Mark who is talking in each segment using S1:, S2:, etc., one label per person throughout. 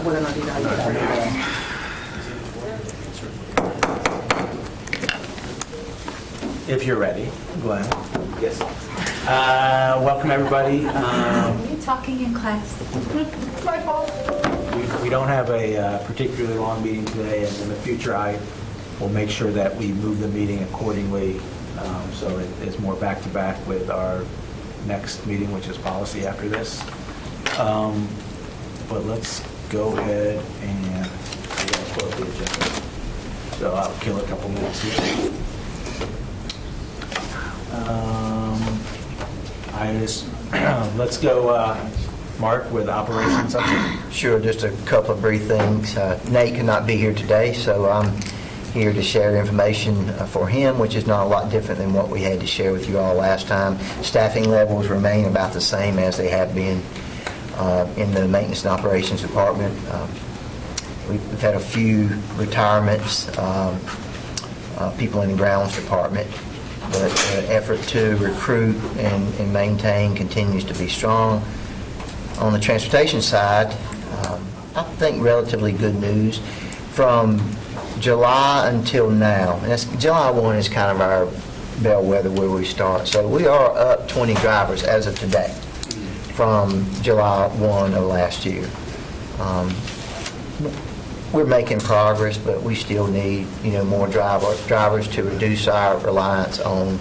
S1: buenas noticias.
S2: If you're ready, Glenn.
S3: Yes.
S2: Welcome, everybody.
S4: Are you talking in class? My fault.
S2: We don't have a particularly long meeting today, and in the future, I will make sure that we move the meeting accordingly, so it is more back-to-back with our next meeting, which is policy after this. But let's go ahead and I gotta pull up the agenda. So I'll kill a couple minutes here. Let's go, Mark, with operations update.
S5: Sure, just a couple of brief things. Nate cannot be here today, so I'm here to share information for him, which is not a lot different than what we had to share with you all last time. Staffing levels remain about the same as they have been in the maintenance and operations department. We've had a few retirements, people in the grounds department, but the effort to recruit and maintain continues to be strong. On the transportation side, I think relatively good news. From July until now, and that's, July 1 is kind of our bellwether where we start. So we are up 20 drivers as of today from July 1 of last year. We're making progress, but we still need, more drivers to reduce our reliance on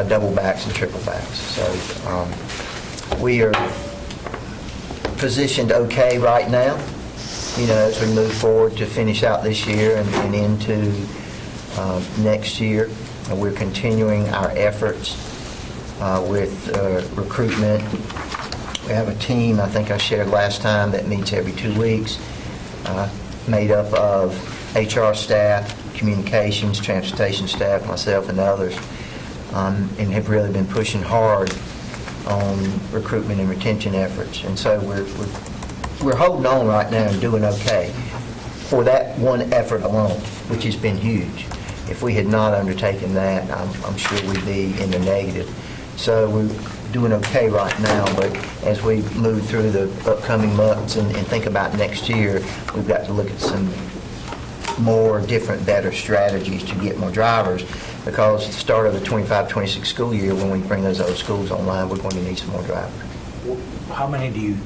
S5: double backs and triple backs. So we are positioned okay right now, as we move forward to finish out this year and into next year. And we're continuing our efforts with recruitment. We have a team, I think I shared last time, that meets every 2 weeks. Made up of HR staff, communications, transportation staff, myself and others, and have really been pushing hard on recruitment and retention efforts. And so we're holding on right now and doing okay for that one effort alone, which has been huge. If we had not undertaken that, I'm sure we'd be in the negative. So we're doing okay right now, but as we move through the upcoming months and think about next year, we've got to look at some more different, better strategies to get more drivers, because at the start of the 25-26 school year, when we bring those other schools online, we're going to need some more drivers.
S2: How many do you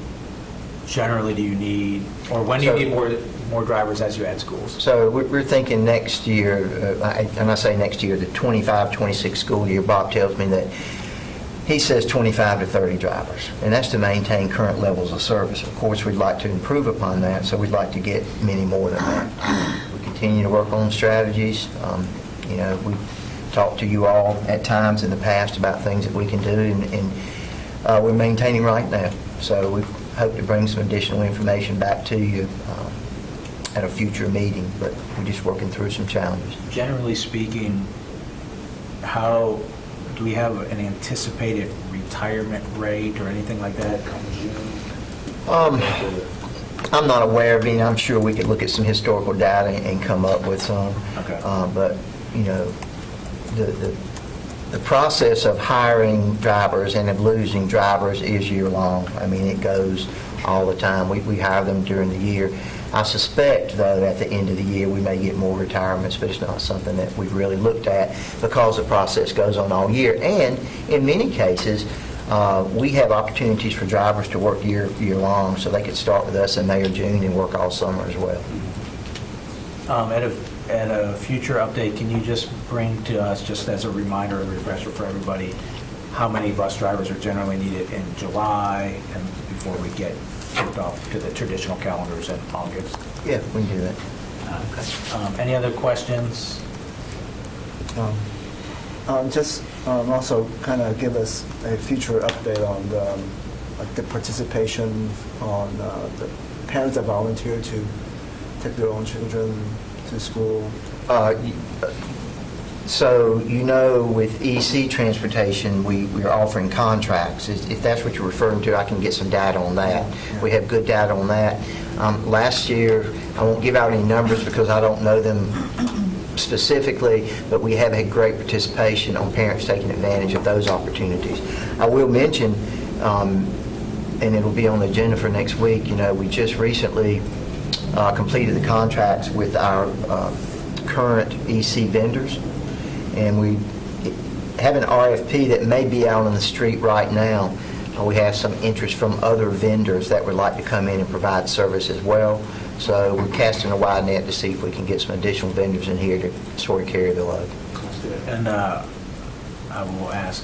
S2: need, or when do you need more drivers as you add schools?
S5: So we're thinking next year, and I say next year, the 25-26 school year, Bob tells me that he says 25 to 30 drivers, and that's to maintain current levels of service. Of course, we'd like to improve upon that, so we'd like to get many more than that. We continue to work on strategies. We talked to you all at times in the past about things that we can do, and we're maintaining right now. So we hope to bring some additional information back to you at a future meeting, but we're just working through some challenges.
S2: Generally speaking, do we have an anticipated retirement rate or anything like that come June?
S5: I'm not aware of any. I'm sure we could look at some historical data and come up with some.
S2: Okay.
S5: But, the process of hiring drivers and of losing drivers is year-long. I mean, it goes all the time. We hire them during the year. I suspect, though, at the end of the year, we may get more retirements, but it's not something that we've really looked at because the process goes on all year. And in many cases, we have opportunities for drivers to work year-long, so they could start with us in May or June and work all summer as well.
S2: At a future update, can you just bring to us, just as a reminder and refresher for everybody, how many bus drivers are generally needed in July and before we get kicked off to the traditional calendars in August?
S5: Yeah, we can do that.
S2: Okay. Any other questions?
S6: Just also kind of give us a future update on the participation on the parents that volunteer to take their own children to school.
S5: So, with EC transportation, we are offering contracts. If that's what you're referring to, I can get some data on that.
S6: Yeah.
S5: We have good data on that. Last year, I won't give out any numbers because I don't know them specifically, but we have had great participation on parents taking advantage of those opportunities. I will mention and it'll be on the agenda for next week. We just recently completed the contracts with our current EC vendors, and we have an RFP that may be out on the street right now. We have some interest from other vendors that would like to come in and provide service as well. So we're casting a wide net to see if we can get some additional vendors in here to sort of carry the load.
S2: And I will ask,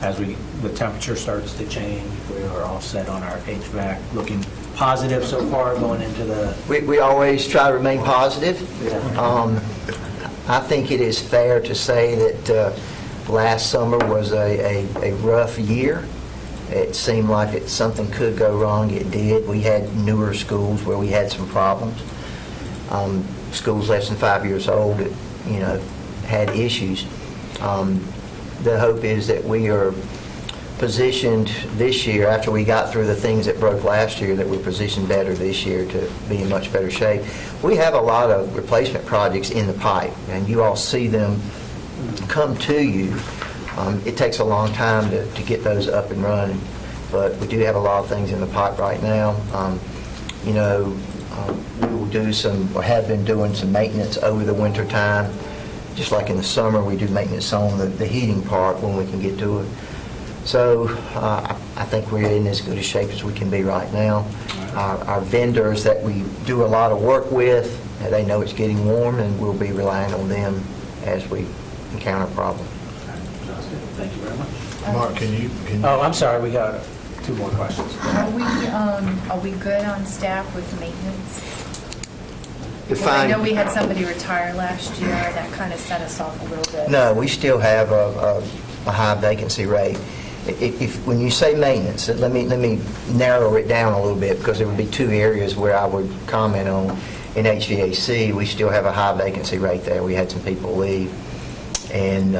S2: as the temperature starts to change, we are all set on our HVAC, looking positive so far going into the...
S5: We always try to remain positive.
S2: Yeah.
S5: I think it is fair to say that last summer was a rough year. It seemed like something could go wrong. It did. We had newer schools where we had some problems. Schools less than 5 years old that, had issues. The hope is that we are positioned this year, after we got through the things that broke last year, that we're positioned better this year to be in much better shape. We have a lot of replacement projects in the pipe, and you all see them come to you. It takes a long time to get those up and running, but we do have a lot of things in the pipe right now. We will do some, or have been doing some maintenance over the winter time. Just like in the summer, we do maintenance on the heating part when we can get to it. So I think we're in as good a shape as we can be right now. Our vendors that we do a lot of work with, they know it's getting warm, and we'll be relying on them as we encounter problems.
S2: Thank you very much.
S1: Mark, can you?
S2: Oh, I'm sorry, we got 2 more questions.
S4: Are we good on staff with maintenance? Because I know we had somebody retire last year, that kind of set us off a little bit.
S5: No, we still have a high vacancy rate. When you say maintenance, let me narrow it down a little bit, because there would be 2 areas where I would comment on. In HVAC, we still have a high vacancy rate there. We had some people leave, and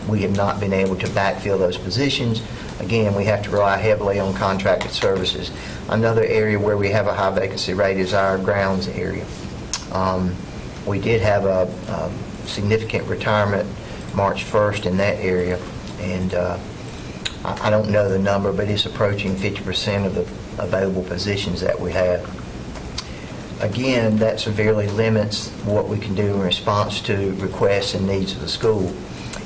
S5: we have not been able to backfill those positions. Again, we have to rely heavily on contracted services. Another area where we have a high vacancy rate is our grounds area. We did have a significant retirement March 1st in that area, and I don't know the number, but it's approaching 50% of the available positions that we have. Again, that severely limits what we can do in response to requests and needs of the school.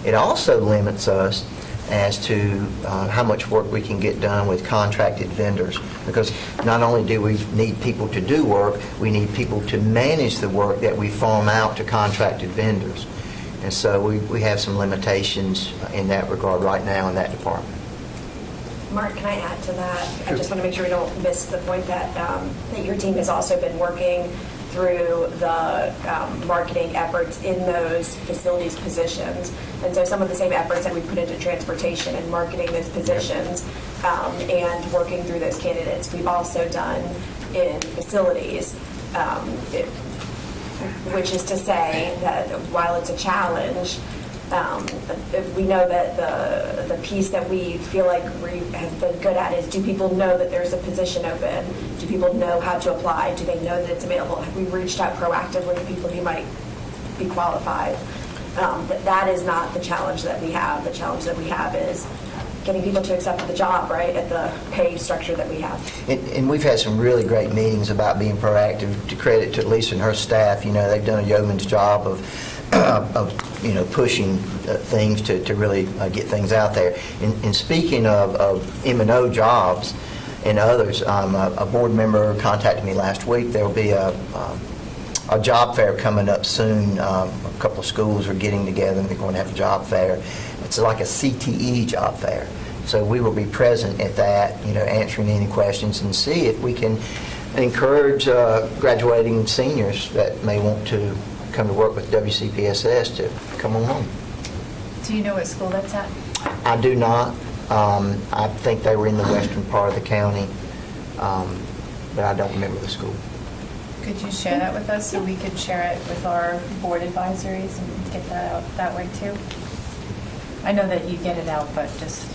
S5: It also limits us as to how much work we can get done with contracted vendors, because not only do we need people to do work, we need people to manage the work that we farm out to contracted vendors. And so we have some limitations in that regard right now in that department.
S3: Mark, can I add to that? I just want to make sure we don't miss the point that that your team has also been working through the marketing efforts in those facilities positions. And so some of the same efforts that we put into transportation and marketing those positions and working through those candidates, we've also done in facilities, which is to say that while it's a challenge, we know that the piece that we feel like we have been good at is, do people know that there's a position open? Do people know how to apply? Do they know that it's available? Have we reached out proactively to people who might be qualified? But that is not the challenge that we have. The challenge that we have is getting people to accept the job, right, at the pay structure that we have.
S5: And we've had some really great meetings about being proactive. To credit to Lisa and her staff, they've done a yeoman's job of pushing things to really get things out there. And speaking of M&O jobs and others, a board member contacted me last week. There will be a job fair coming up soon. A couple of schools are getting together and they're going to have a job fair. It's like a CTE job fair. So we will be present at that, answering any questions and see if we can encourage graduating seniors that may want to come to work with WCPSS to come along.
S4: Do you know what school that's at?
S5: I do not. I think they were in the western part of the county, but I don't remember the school.
S4: Could you share that with us so we could share it with our board advisories and get that out that way too? I know that you get it out, but just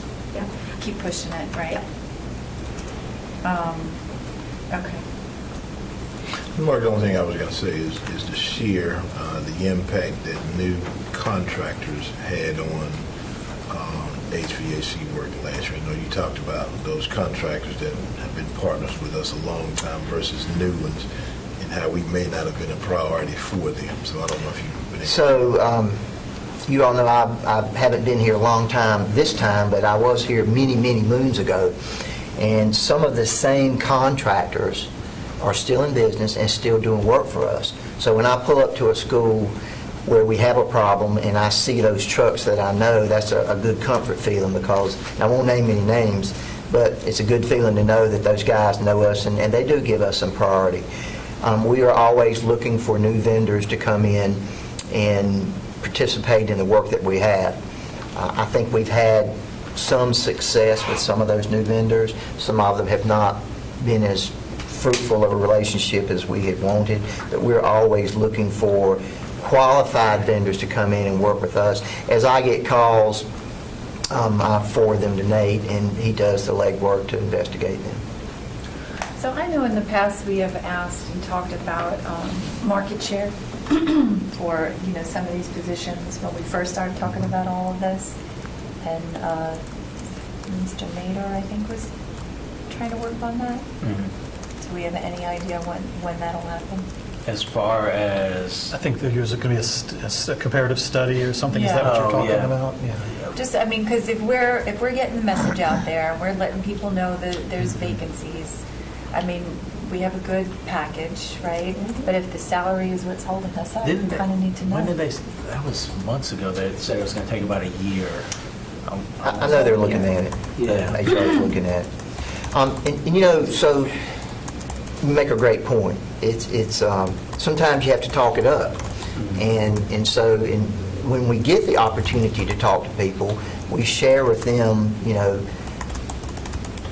S4: keep pushing it, right? Okay.
S1: Mark, the only thing I was going to say is to share the impact that new contractors had on HVAC work last year? I know you talked about those contractors that have been partners with us a long time versus new ones, and how we may not have been a priority for them. So I don't know if you've been able.
S5: So, you all know I haven't been here a long time this time, but I was here many, many moons ago. And some of the same contractors are still in business and still doing work for us. So when I pull up to a school where we have a problem and I see those trucks that I know, that's a good comfort feeling, because I won't name any names, but it's a good feeling to know that those guys know us and they do give us some priority. We are always looking for new vendors to come in and participate in the work that we have. I think we've had some success with some of those new vendors. Some of them have not been as fruitful of a relationship as we had wanted, but we're always looking for qualified vendors to come in and work with us. As I get calls, I forward them to Nate, and he does the legwork to investigate them.
S4: So I know in the past we have asked and talked about market share for, some of these positions when we first started talking about all of this. And Mr. Nader, I think, was trying to work on that. Do we have any idea when that'll happen?
S2: As far as,
S7: I think there's going to be a comparative study or something. Is
S4: Yeah.
S7: that what you're
S2: Oh,
S7: talking
S2: yeah.
S7: about? Yeah.
S4: Just, because if we're getting the message out there, we're letting people know that there's vacancies. We have a good package, right? But if the salary is what's holding us up, we
S2: didn't they?
S4: kind of need to know.
S2: When did they, that was months ago, they said it was going to take about a year.
S5: I know they're looking at it.
S2: Yeah.
S5: HR is looking at it. So you make a great point. It's sometimes you have to talk it up. And so when we get the opportunity to talk to people, we share with them,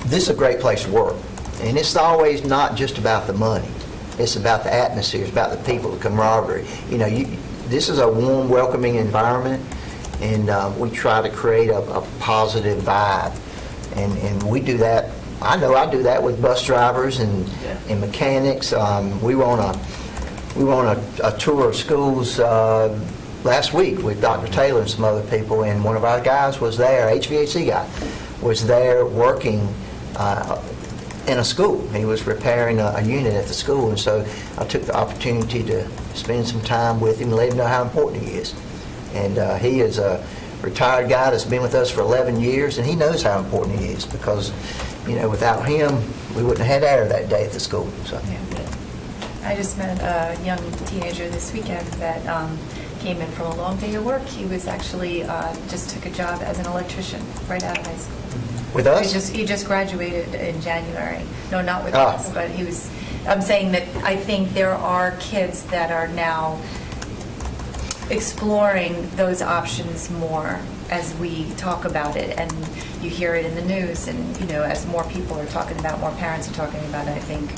S5: this is a great place to work. And it's always not just about the money. It's about the atmosphere. It's about the people, the camaraderie. This is a warm, welcoming environment, and we try to create a positive vibe. And we do that. I know I do that with bus drivers and mechanics. We were on a tour of schools last week with Dr. Taylor and some other people, and one of our guys was there, HVAC guy, was there working in a school. He was repairing a unit at the school, and so I took the opportunity to spend some time with him and let him know how important he is. And he is a retired guy that's been with us for 11 years, and he knows how important he is, because, without him, we wouldn't have had air that day at the school. So.
S4: Yeah. I just met a young teenager this weekend that came in from a long day of work. He was actually just took a job as an electrician right out of high school.
S5: With us?
S4: He just graduated in January. No, not with us, but he was. I'm saying that I think there are kids that are now exploring those options more as we talk about it, and you hear it in the news, and as more people are talking about, more parents are talking about it, I think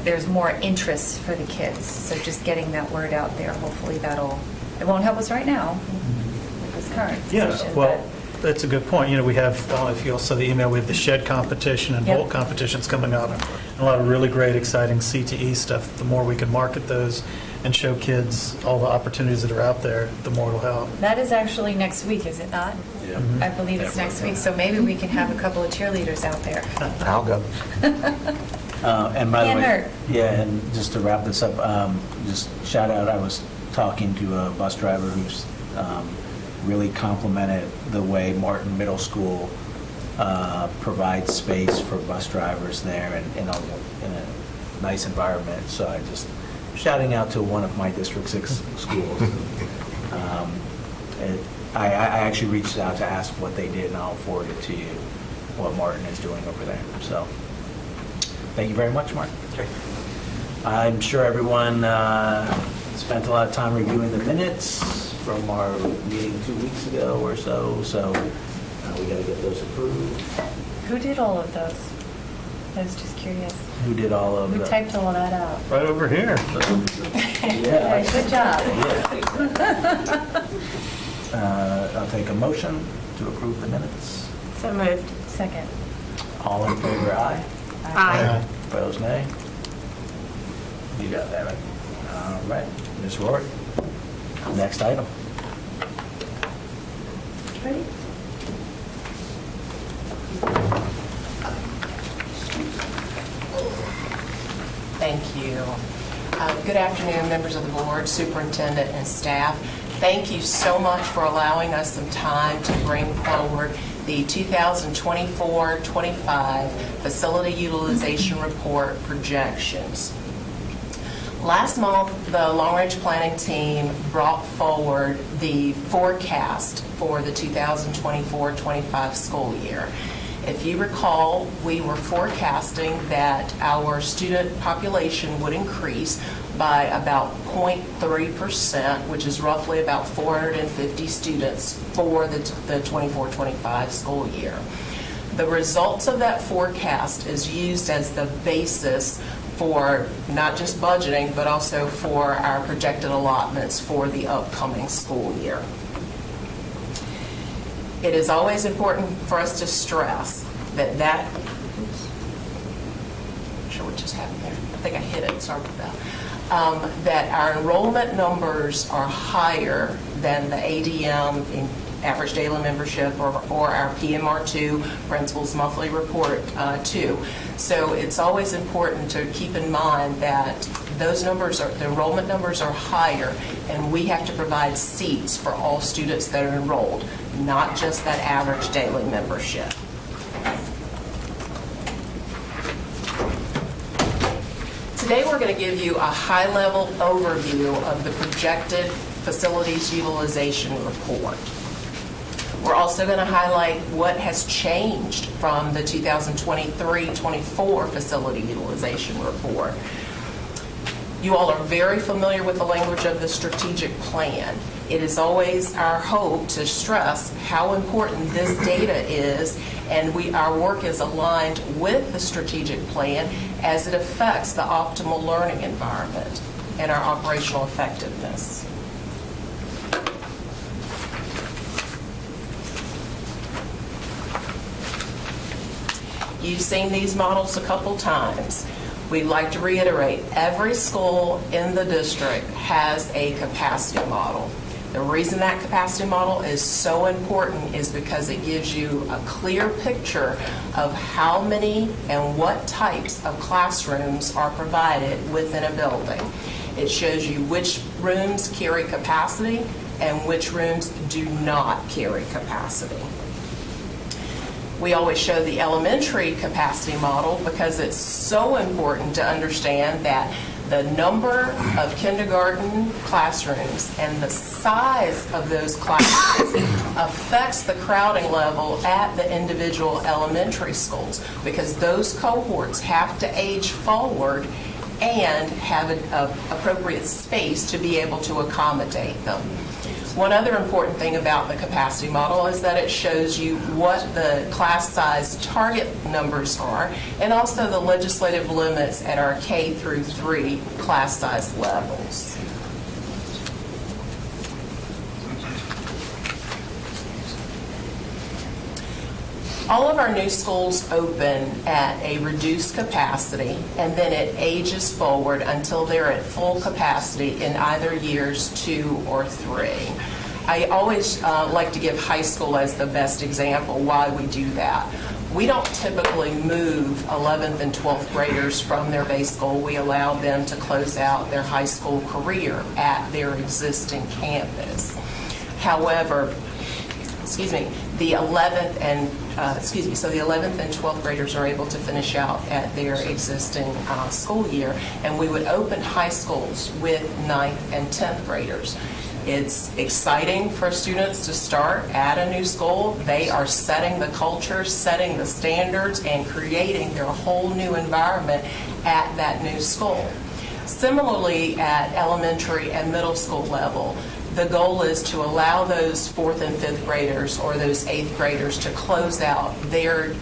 S4: there's more interest for the kids. So just getting that word out there, hopefully it won't help us right now with this current situation.
S7: Yeah, well, that's a good point. We have, I don't know if you all saw the email, we have the shed competition and
S4: Yep.
S7: bolt competitions coming up. And a lot of really great, exciting CTE stuff. The more we can market those and show kids all the opportunities that are out there, the more it'll help.
S4: That is actually next week, is it not?
S2: Yeah.
S4: I believe it's next week, so maybe we can have a couple of cheerleaders out there.
S5: I'll go.
S2: And by the
S4: Can't
S2: way,
S4: hurt.
S2: yeah, and just to wrap this up, just shout out, I was talking to a bus driver who's really complimented the way Martin Middle School provides space for bus drivers there and in a nice environment. So I just shouting out to one of my District 6 schools. I actually reached out to ask what they did, and I'll forward it to you, what Martin is doing over there. So thank you very much, Martin. I'm sure everyone spent a lot of time reviewing the minutes from our meeting 2 weeks ago or so, we got to get those approved.
S4: Who did all of those? I was just curious.
S2: Who did all of
S4: Who
S2: the...
S4: typed all that out?
S7: Right over here.
S2: Yeah.
S4: Good job.
S2: I'll take a motion to approve the minutes.
S3: So moved.
S4: Second.
S2: All in favor, aye.
S3: Aye.
S2: Opposed, nay. You got that, right? All right. Ms. Rory, next item.
S4: Ready?
S8: Thank you. Good afternoon, members of the board, superintendent, and staff. Thank you so much for allowing us some time to bring forward the 2024-25 Facility Utilization Report projections. Last month, the Long Range Planning team brought forward the forecast for the 2024-25 school year. If you recall, we were forecasting that our student population would increase by about 0.3%, which is roughly about 450 students for the 24-25 school year. The results of that forecast is used as the basis for not just budgeting, but also for our projected allotments for the upcoming school year. It is always important for us to stress that not sure what just happened there. I think I hit it, sorry about that. That our enrollment numbers are higher than the ADM, in average daily membership, or our PMR2, Principal's Monthly Report 2. So it's always important to keep in mind that those numbers the enrollment numbers are higher, and we have to provide seats for all students that are enrolled, not just that average daily membership. Today we're going to give you a high-level overview of the projected facilities utilization report. We're also going to highlight what has changed from the 2023-24 facility utilization report. You all are very familiar with the language of the strategic plan. It is always our hope to stress how important this data is, and our work is aligned with the strategic plan as it affects the optimal learning environment and our operational effectiveness. You've seen these models a couple times. We'd like to reiterate, every school in the district has a capacity model. The reason that capacity model is so important is because it gives you a clear picture of how many and what types of classrooms are provided within a building. It shows you which rooms carry capacity and which rooms do not carry capacity. We always show the elementary capacity model because it's so important to understand that the number of kindergarten classrooms and the size of those classrooms affects the crowding level at the individual elementary schools, because those cohorts have to age forward and have an appropriate space to be able to accommodate them. One other important thing about the capacity model is that it shows you what the class size target numbers are, and also the legislative limits at our K through 3 class size levels. All of our new schools open at a reduced capacity, and then it ages forward until they're at full capacity in either years 2 or 3. I always like to give high school as the best example why we do that. We don't typically move 11th and 12th graders from their base school. We allow them to close out their high school career at their existing campus. However, the 11th and 12th graders are able to finish out at their existing school year, and we would open high schools with 9th and 10th graders. It's exciting for students to start at a new school. They are setting the culture, setting the standards, and creating their whole new environment at that new school. Similarly, at elementary and middle school level, the goal is to allow those 4th and 5th graders or those 8th graders to close out their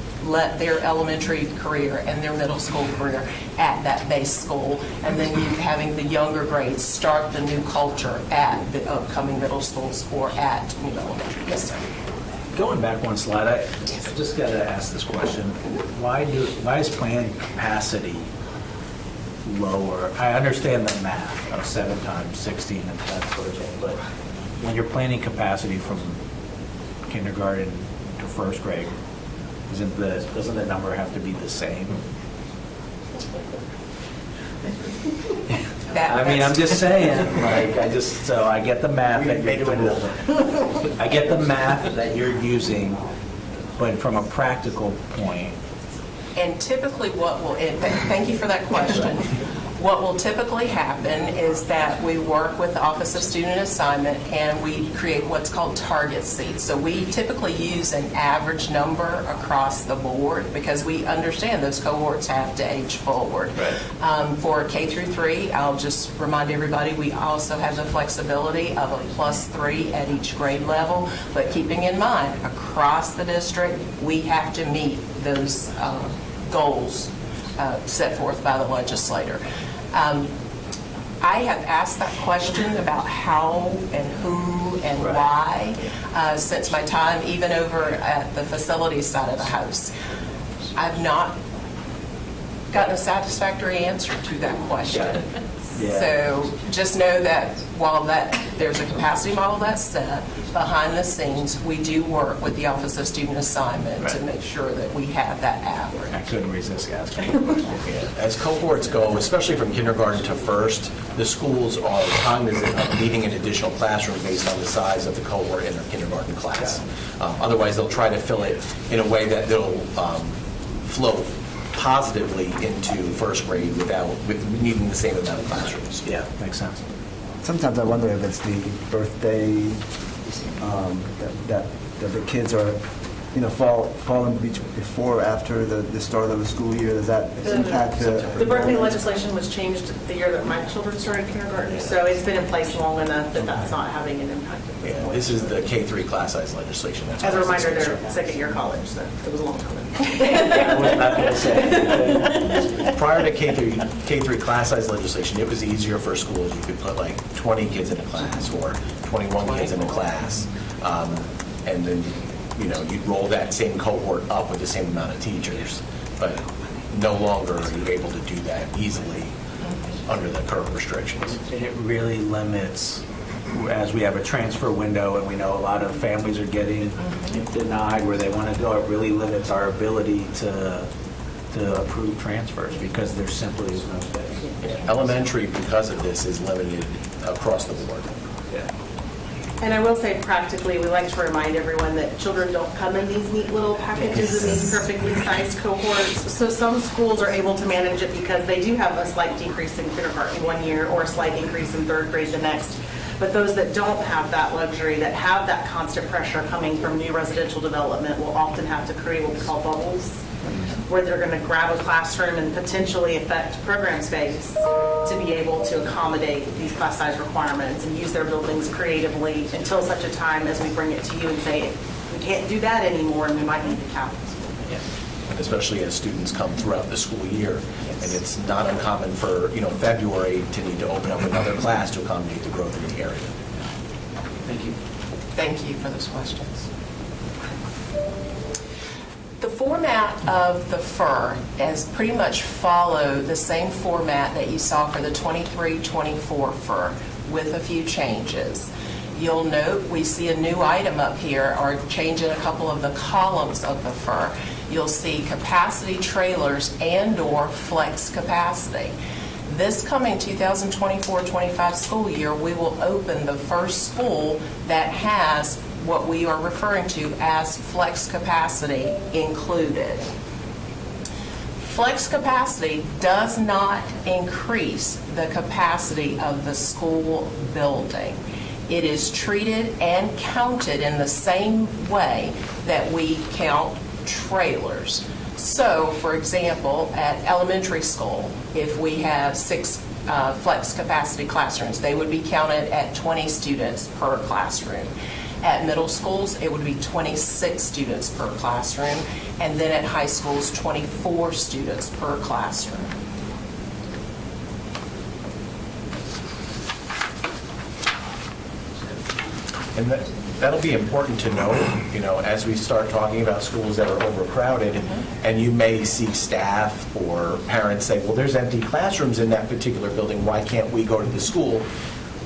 S8: elementary career and their middle school career at that base school, and then you having the younger grades start the new culture at the upcoming middle schools or at new elementary. Yes, sir.
S2: Going back one slide, I just got to ask this question. Why is planning capacity lower? I understand the math of 7 times 16 and that sort of thing, but when you're planning capacity from kindergarten to 1st grade, Doesn't the number have to be the same? I mean, I'm just saying, so I get the math that you're doing. I get the math that you're using, but from a practical point,
S8: And typically thank you for that question. What will typically happen is that we work with the Office of Student Assignment and we create what's called target seats. So we typically use an average number across the board because we understand those cohorts have to age forward.
S2: Right.
S8: For K through 3, I'll just remind everybody, we also have the flexibility of a +3 at each grade level, but keeping in mind, across the district, we have to meet those goals set forth by the legislator. I have asked that question about how and who and why since my time even over at the facilities side of the house. I've not gotten a satisfactory answer to that question.
S2: Yeah.
S8: So just know that while there's a capacity model that's set, behind the scenes, we do work with the Office of Student Assignment to make sure that we have that average.
S2: I couldn't resist asking the question.
S9: As cohorts go, especially from kindergarten to first, the schools are cognizant of needing an additional classroom based on the size of the cohort in their kindergarten class. Otherwise, they'll try to fill it in a way that they'll flow positively into first grade with needing the same amount of classrooms.
S2: Yeah, makes sense.
S6: Sometimes I wonder if it's the birthday that the kids are, falling before or after the start of the school year. Does that impact
S10: The birthday legislation was changed the year that my children started kindergarten, so it's been in place long enough that that's not having an impact at this
S9: Yeah,
S10: point.
S9: this is the K-3 class size legislation. That's
S10: As a
S9: why it's
S10: reminder,
S9: concerned.
S10: they're second-year college, so it was a long time ago.
S2: I was not going to say.
S9: Prior to K-3 class size legislation, it was easier for schools. You could put like 20 kids in a class or 21 kids in a class. And then, you'd roll that same cohort up with the same amount of teachers. But no longer are you able to do that easily under the current restrictions.
S2: And it really limits, as we have a transfer window and we know a lot of families are getting denied where they want to go, it really limits our ability to approve transfers because there simply is no space.
S9: Yeah, elementary, because of this, is limited across the board.
S2: Yeah.
S10: And I will say practically, we like to remind everyone that children don't come in these neat little packages in these perfectly sized cohorts. So some schools are able to manage it because they do have a slight decrease in kindergarten one year or a slight increase in third grade the next. But those that don't have that luxury, that have that constant pressure coming from new residential development, will often have to create what we call bubbles, where they're going to grab a classroom and potentially affect program space to be able to accommodate these class size requirements and use their buildings creatively until such a time as we bring it to you and say, we can't do that anymore and we might need to cap it.
S9: And especially as students come throughout the school year. And it's not uncommon for, February to need to open up another class to accommodate the growth in the area.
S2: Thank you.
S8: Thank you for those questions. The format of the FIR has pretty much followed the same format that you saw for the 23-24 FIR with a few changes. You'll note we see a new item up here, or changing a couple of the columns of the FIR. You'll see capacity trailers and/or flex capacity. This coming 2024-25 school year, we will open the first school that has what we are referring to as flex capacity included. Flex capacity does not increase the capacity of the school building. It is treated and counted in the same way that we count trailers. So, for example, at elementary school, if we have 6 flex capacity classrooms, they would be counted at 20 students per classroom. At middle schools, it would be 26 students per classroom, and then at high schools, 24 students per classroom.
S9: And that'll be important to know, as we start talking about schools that are overcrowded, and you may see staff or parents say, well, there's empty classrooms in that particular building, why can't we go to the school?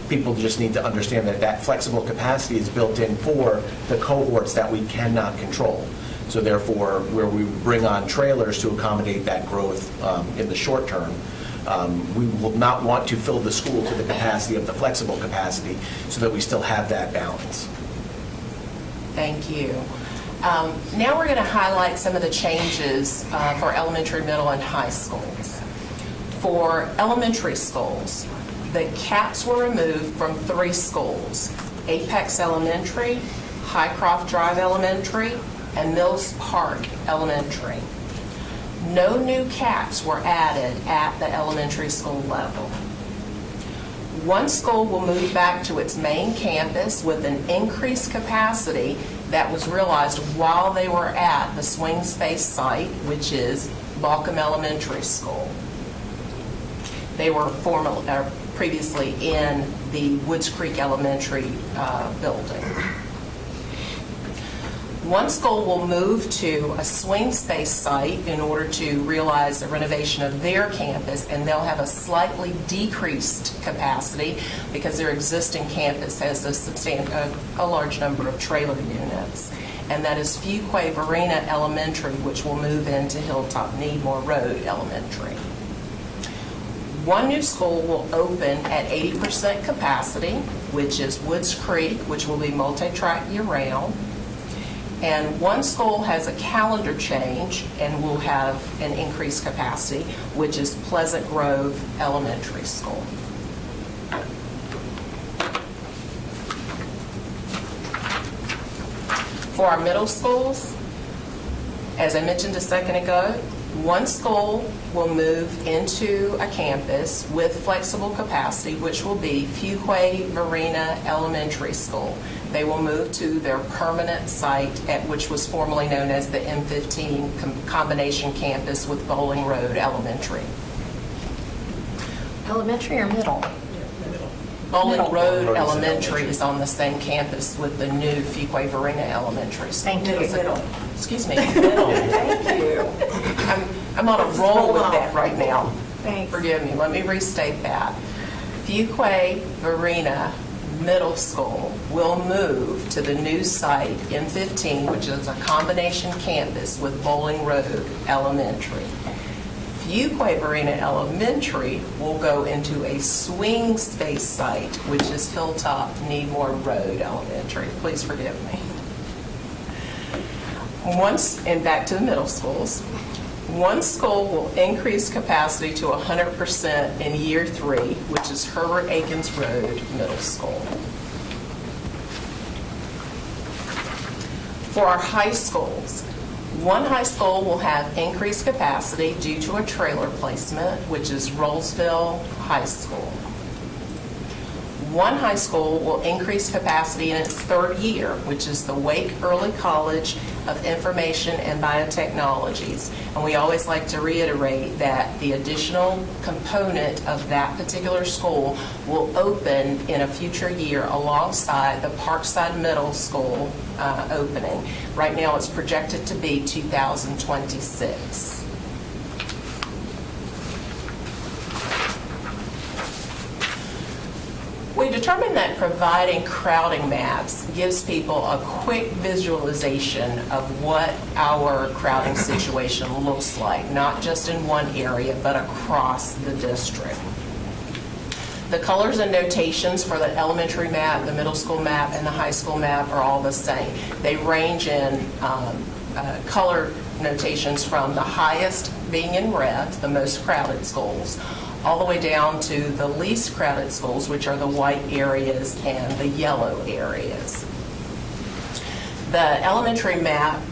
S9: People just need to understand that flexible capacity is built in for the cohorts that we cannot control. So therefore, where we bring on trailers to accommodate that growth in the short term, we will not want to fill the school to the capacity of the flexible capacity so that we still have that balance.
S8: Thank you. Now we're going to highlight some of the changes for elementary, middle, and high schools. For elementary schools, the caps were removed from 3 schools: Apex Elementary, Highcroft Drive Elementary, and Mills Park Elementary. No new caps were added at the elementary school level. One school will move back to its main campus with an increased capacity that was realized while they were at the swing space site, which is Balcom Elementary School. They were previously in the Woods Creek Elementary building. One school will move to a swing space site in order to realize the renovation of their campus, and they'll have a slightly decreased capacity because their existing campus has a large number of trailer units. And that is Fuquay Varina Elementary, which will move into Hilltop Needmore Road Elementary. One new school will open at 80% capacity, which is Woods Creek, which will be multi-track year-round. And one school has a calendar change and will have an increased capacity, which is Pleasant Grove Elementary School. For our middle schools, as I mentioned a second ago, one school will move into a campus with flexible capacity, which will be Fuquay Varina Elementary School. They will move to their permanent site, at which was formerly known as the M15 combination campus with Bowling Road Elementary.
S4: Elementary or middle?
S8: Bowling Road Elementary is on the same campus with the new Fuquay Varina Elementary School.
S4: Thank you.
S3: Middle.
S8: Excuse me, middle. Thank you. I'm on a roll with that right now.
S3: Thanks.
S8: Forgive me, let me restate that. Fuquay Varina Middle School will move to the new site, M15, which is a combination campus with Bowling Road Elementary. Fuquay Varina Elementary will go into a swing space site, which is Hilltop Needmore Road Elementary. Please forgive me. And back to the middle schools. One school will increase capacity to 100% in year 3, which is Herbert Akins Road Middle School. For our high schools, one high school will have increased capacity due to a trailer placement, which is Rollsville High School. One high school will increase capacity in its 3rd year, which is the Wake Early College of Information and Biotechnologies. And we always like to reiterate that the additional component of that particular school will open in a future year alongside the Parkside Middle School opening. Right now it's projected to be 2026. We determined that providing crowding maps gives people a quick visualization of what our crowding situation looks like, not just in one area, but across the district. The colors and notations for the elementary map, the middle school map, and the high school map are all the same. They range in color notations from the highest being in red, the most crowded schools, all the way down to the least crowded schools, which are the white areas and the yellow areas. The elementary map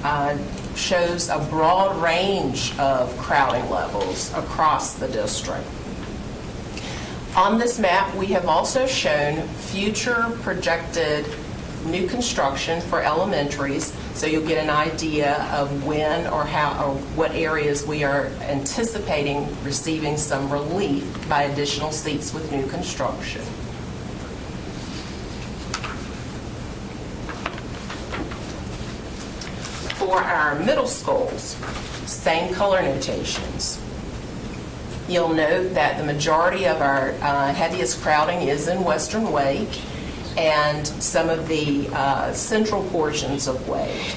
S8: shows a broad range of crowding levels across the district. On this map, we have also shown future projected new construction for elementaries, so you'll get an idea of when or how or what areas we are anticipating receiving some relief by additional seats with new construction. For our middle schools, same color notations. You'll note that the majority of our heaviest crowding is in Western Wake and some of the central portions of Wake.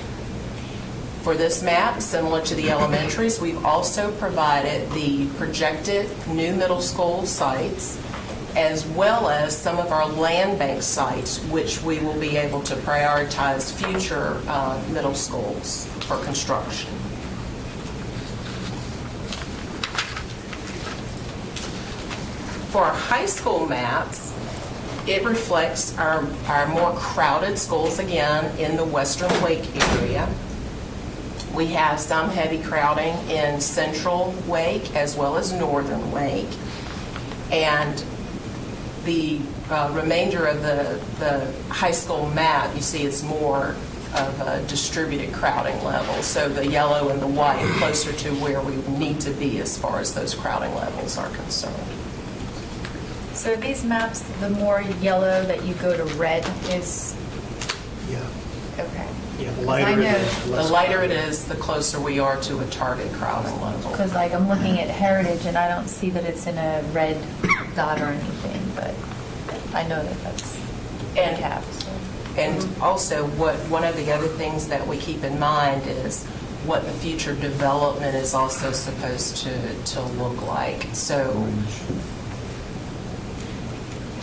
S8: For this map, similar to the elementaries, we've also provided the projected new middle school sites, as well as some of our land bank sites, which we will be able to prioritize future middle schools for construction. For our high school maps, it reflects our more crowded schools, again, in the Western Wake area. We have some heavy crowding in Central Wake as well as Northern Wake. And the remainder of the high school map, you see it's more of a distributed crowding level. So the yellow and the white closer to where we need to be as far as those crowding levels are concerned.
S4: So these maps, the more yellow that you go to red is,
S7: Yeah.
S4: okay.
S7: Yeah, the
S4: 'Cause
S7: lighter
S4: I
S7: it
S4: know-
S7: is, the
S8: The
S7: less-
S8: lighter it is, the closer we are to a target crowding level.
S4: Because like I'm looking at Heritage and I don't see that it's in a red dot or anything, but I know that that's
S8: And-
S4: capped. So.
S8: And also, one of the other things that we keep in mind is what the future development is also supposed to look like. So,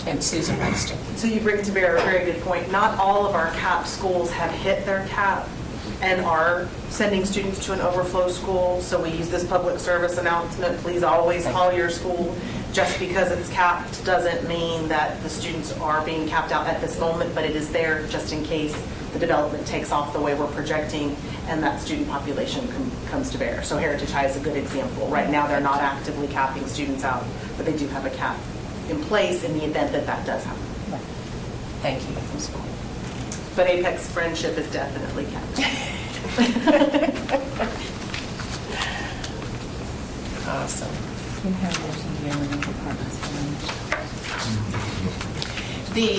S8: and Susan wants to.
S10: So you bring to bear a very good point. Not all of our cap schools have hit their cap and are sending students to an overflow school. So we use this public service announcement, please always call your school. Just because it's capped doesn't mean that the students are being capped out at this moment, but it is there just in case the development takes off the way we're projecting and that student population comes to bear. So Heritage High is a good example. Right now, they're not actively capping students out, but they do have a cap in place in the event that that does happen.
S8: Thank you, Ms. Moore.
S10: But Apex Friendship is definitely capped.
S8: Awesome.
S4: In Heritage and the other departments.
S8: The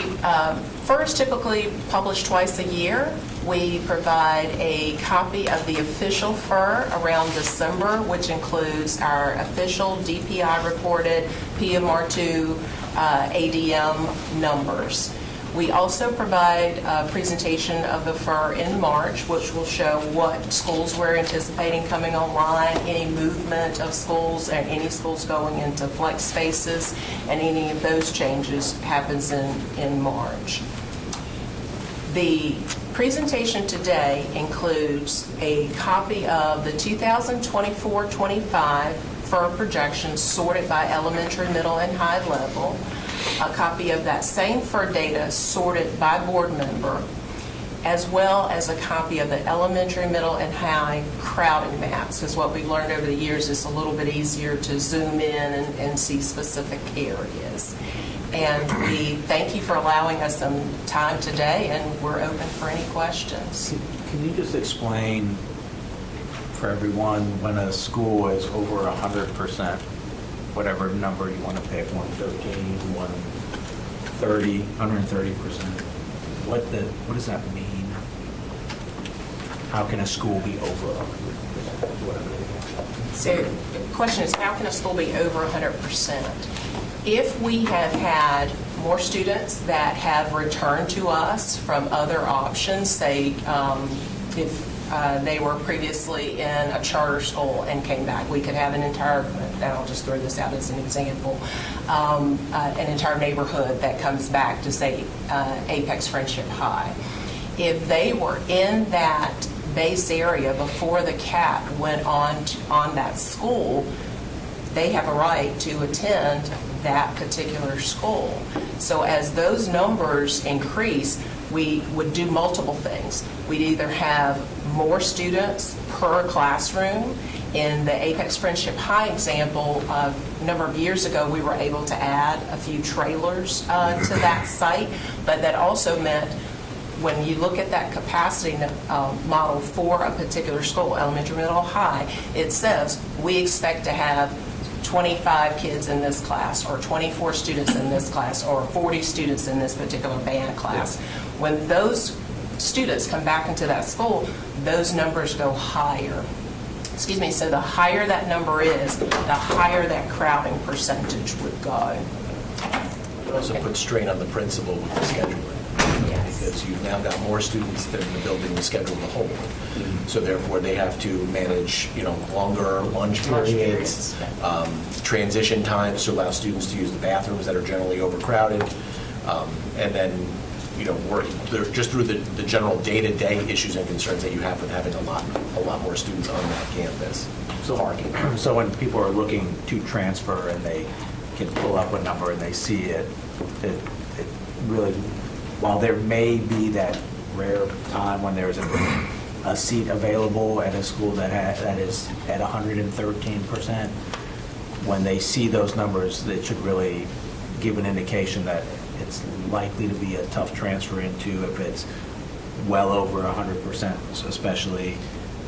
S8: FERS typically published twice a year. We provide a copy of the official FER around December, which includes our official DPI reported PMR2 ADM numbers. We also provide a presentation of the FER in March, which will show what schools we're anticipating coming online, any movement of schools, and any schools going into flex spaces, and any of those changes happens in March. The presentation today includes a copy of the 2024-25 FER projections sorted by elementary, middle, and high level, a copy of that same FER data sorted by board member, as well as a copy of the elementary, middle, and high crowding maps, because what we've learned over the years is a little bit easier to zoom in and see specific areas. And we thank you for allowing us some time today, and we're open for any questions.
S2: Can you just explain for everyone when a school is over 100%, whatever number you want to pick, 113, 130, 130%, what does that mean? How can a school be over 100%?
S8: So the question is, how can a school be over 100%? If we have had more students that have returned to us from other options, say if they were previously in a charter school and came back, we could have an entire, and I'll just throw this out as an example, an entire neighborhood that comes back to, say, Apex Friendship High. If they were in that base area before the cap went on that school, they have a right to attend that particular school. So as those numbers increase, we would do multiple things. We'd either have more students per classroom. In the Apex Friendship High example, a number of years ago, we were able to add a few trailers to that site, but that also meant when you look at that capacity model for a particular school, elementary, middle, high, it says we expect to have 25 kids in this class, or 24 students in this class, or 40 students in this particular band class. When those students come back into that school, those numbers go higher. Excuse me, so the higher that number is, the higher that crowding percentage would go.
S9: It also puts strain on the principal with the scheduling. Because you've now got more students than the building was scheduled to hold. So therefore, they have to manage, longer lunch periods, transition times to allow students to use the bathrooms that are generally overcrowded, and then, work just through the general day-to-day issues and concerns that you have with having a lot more students on that campus. Parking.
S2: So when people are looking to transfer and they can pull up a number and they see it really, while there may be that rare time when there's a seat available at a school that is at 113%, when they see those numbers, it should really give an indication that it's likely to be a tough transfer into if it's well over 100%, especially,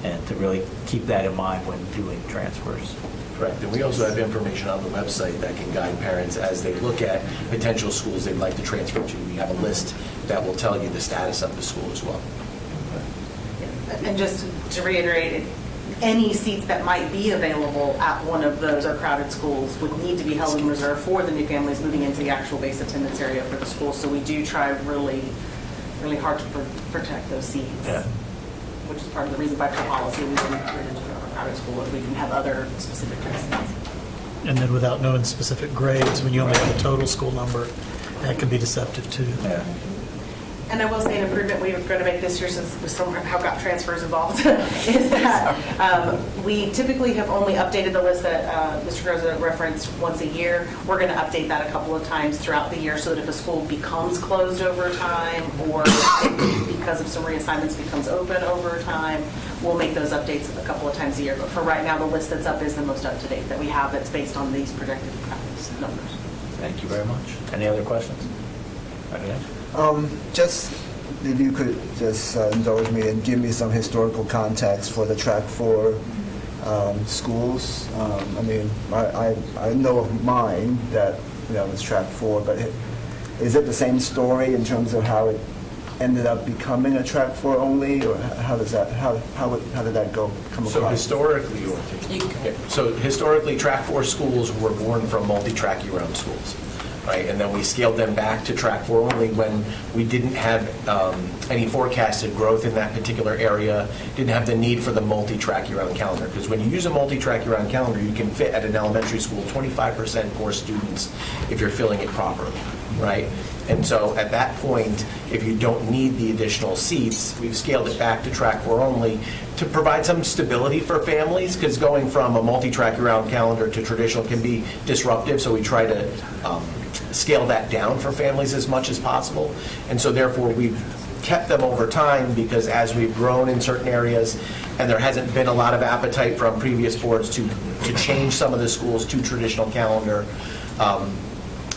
S2: and to really keep that in mind when doing transfers.
S9: Correct. And we also have information on the website that can guide parents as they look at potential schools they'd like to transfer to. We have a list that will tell you the status of the school as well.
S10: And just to reiterate, any seats that might be available at one of those or crowded schools would need to be held in reserve for the new families moving into the actual base attendance area for the school. So we do try really, really hard to protect those seats.
S2: Yeah.
S10: Which is part of the reason by policy we wouldn't put it into a crowded school if we can have other specific reasons.
S7: And then without knowing specific grades, when you only have the total school number, that can be deceptive too.
S2: Yeah.
S10: And I will say an improvement we're going to make this year, since we somehow got transfers involved, is that we typically have only updated the list that Mr. Groza referenced once a year. We're going to update that a couple of times throughout the year so that if a school becomes closed over time or because of some reassignments becomes open over time, we'll make those updates a couple of times a year. But for right now, the list that's up is the most up-to-date that we have that's based on these projected practice numbers.
S2: Thank you very much. Any other questions? Okay.
S6: Just if you could just indulge me and give me some historical context for the Track 4 schools. I mean, I know of mine that it's Track 4, but is it the same story in terms of how it ended up becoming a Track 4 only, or how did that come
S9: So
S6: across?
S9: historically, Track 4 schools were born from multi-track year-round schools, right? And then we scaled them back to Track 4 only when we didn't have any forecasted growth in that particular area, didn't have the need for the multi-track year-round calendar. Because when you use a multi-track year-round calendar, you can fit at an elementary school 25% more students if you're filling it properly, right? And so at that point, if you don't need the additional seats, we've scaled it back to Track 4 only to provide some stability for families, because going from a multi-track year-round calendar to traditional can be disruptive, so we try to scale that down for families as much as possible. And so therefore, we've kept them over time, because as we've grown in certain areas, and there hasn't been a lot of appetite from previous boards to change some of the schools to traditional calendar,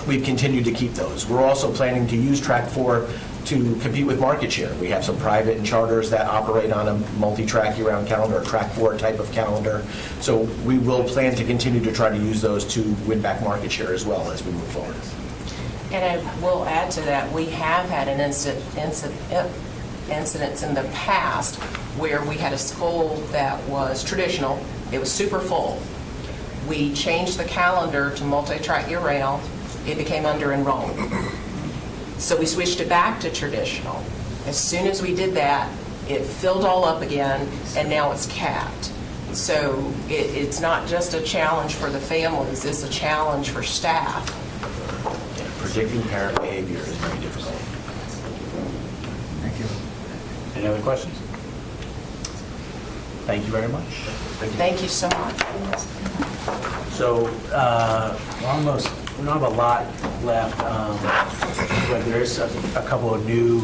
S9: we've continued to keep those. We're also planning to use Track 4 to compete with market share. We have some private and charters that operate on a multi-track year-round calendar, a Track 4 type of calendar. So we will plan to continue to try to use those to win back market share as well as we move forward.
S8: And I will add to that, we have had an incidents in the past where we had a school that was traditional, it was super full. We changed the calendar to multi-track year-round, it became under-enrolled. So we switched it back to traditional. As soon as we did that, it filled all up again, and now it's capped. So it's not just a challenge for the families, it's a challenge for staff.
S9: Predicting parent behavior is very difficult.
S6: Thank you.
S2: Any other questions? Thank you very much.
S8: Thank you so much.
S2: So, we don't have a lot left, but there is a couple of new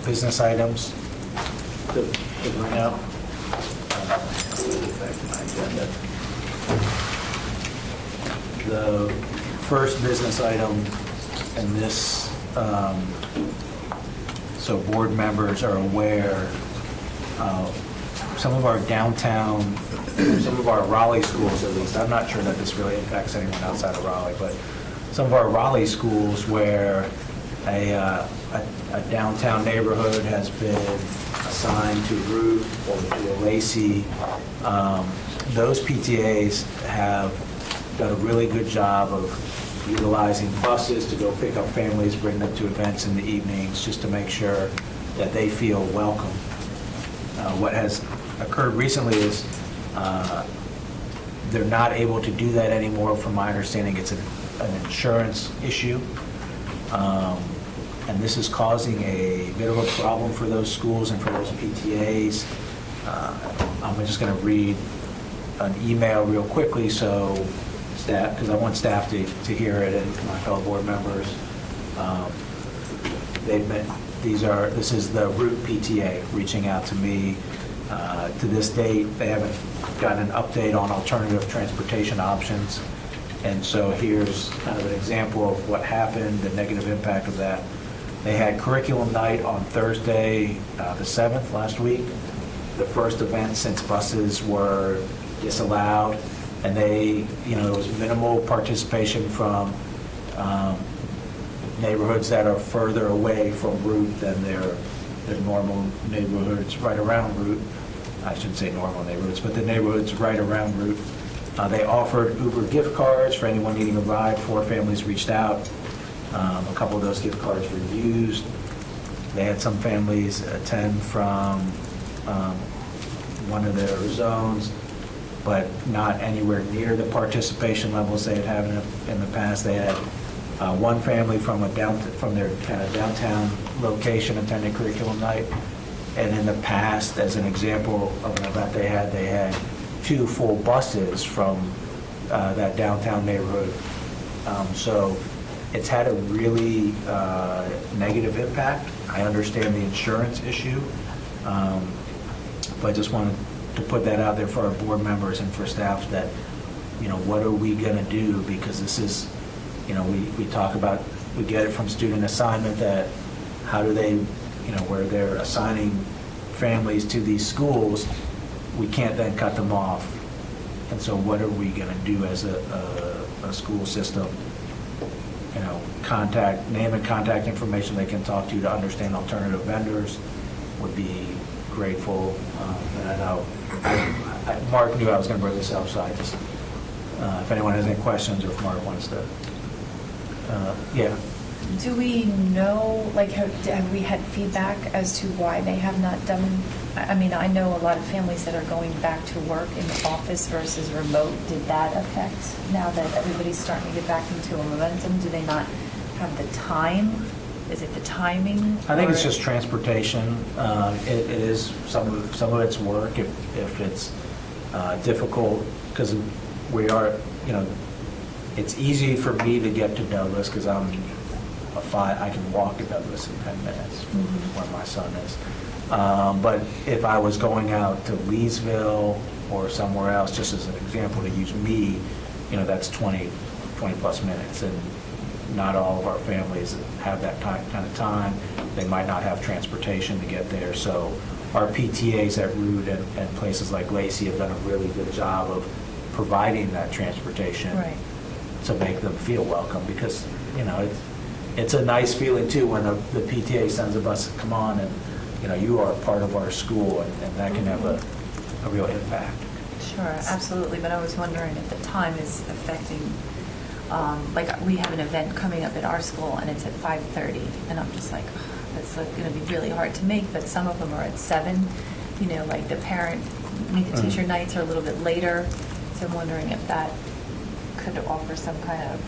S2: business items to bring up. Back to my agenda. The first business item in this, so board members are aware, some of our downtown, some of our Raleigh schools at least, I'm not sure that this really impacts anyone outside of Raleigh, but some of our Raleigh schools where a downtown neighborhood has been assigned to Ruth or to a Lacey, those PTAs have done a really good job of utilizing buses to go pick up families, bring them to events in the evenings, just to make sure that they feel welcome. What has occurred recently is they're not able to do that anymore. From my understanding, it's an insurance issue. And this is causing a bit of a problem for those schools and for those PTAs. I'm just going to read an email real quickly, so staff, because I want staff to hear it, and my fellow board members. This is the Route PTA reaching out to me. To this date, they haven't gotten an update on alternative transportation options. And so here's kind of an example of what happened, the negative impact of that. They had curriculum night on Thursday, the 7th, last week, the first event since buses were disallowed, and there was minimal participation from neighborhoods that are further away from Route than their normal neighborhoods right around Route. I shouldn't say normal neighborhoods, but the neighborhoods right around Route. They offered Uber gift cards for anyone needing a ride. 4 families reached out. A couple of those gift cards were used. They had some families attend from one of their zones, but not anywhere near the participation levels they had in the past. They had one family from their kind of downtown location attending curriculum night, and in the past, as an example of an event they had 2 full buses from that downtown neighborhood. So it's had a really negative impact. I understand the insurance issue, but I just wanted to put that out there for our board members and for staff that, what are we going to do? Because this is, we talk about, we get it from student assignment that how do they, where they're assigning families to these schools, we can't then cut them off. And so what are we going to do as a school system? Name and contact information they can talk to understand alternative vendors would be grateful. And I know Mark knew I was going to bring this up, so I just, if anyone has any questions or if Mark wants to, yeah.
S4: Do we know, have we had feedback as to why they have not done, I know a lot of families that are going back to work in the office versus remote. Did that affect, now that everybody's starting to get back into a momentum, do they not have the time? Is it the timing?
S2: I think it's
S4: or-
S2: just transportation. It is some of it's work if it's difficult, because we are, it's easy for me to get to Douglas because I can walk to Douglas in 10 minutes, where my son is. But if I was going out to Leesville or somewhere else, just as an example, to use me, that's 20 plus minutes, and not all of our families have that kind of time. They might not have transportation to get there. So our PTAs at Root and places like Lacey have done a really good job of providing that transportation to make them feel welcome, because it's a nice feeling too when the PTA sends a bus, come on, and you are part of our school, and that can have a real impact.
S4: Sure, absolutely, but I was wondering if the time is affecting, we have an event coming up at our school, and it's at 5:30, and I'm just like, that's going to be really hard to make, but some of them are at 7, the parent, the teacher nights are a little bit later, so I'm wondering if that could offer some kind of...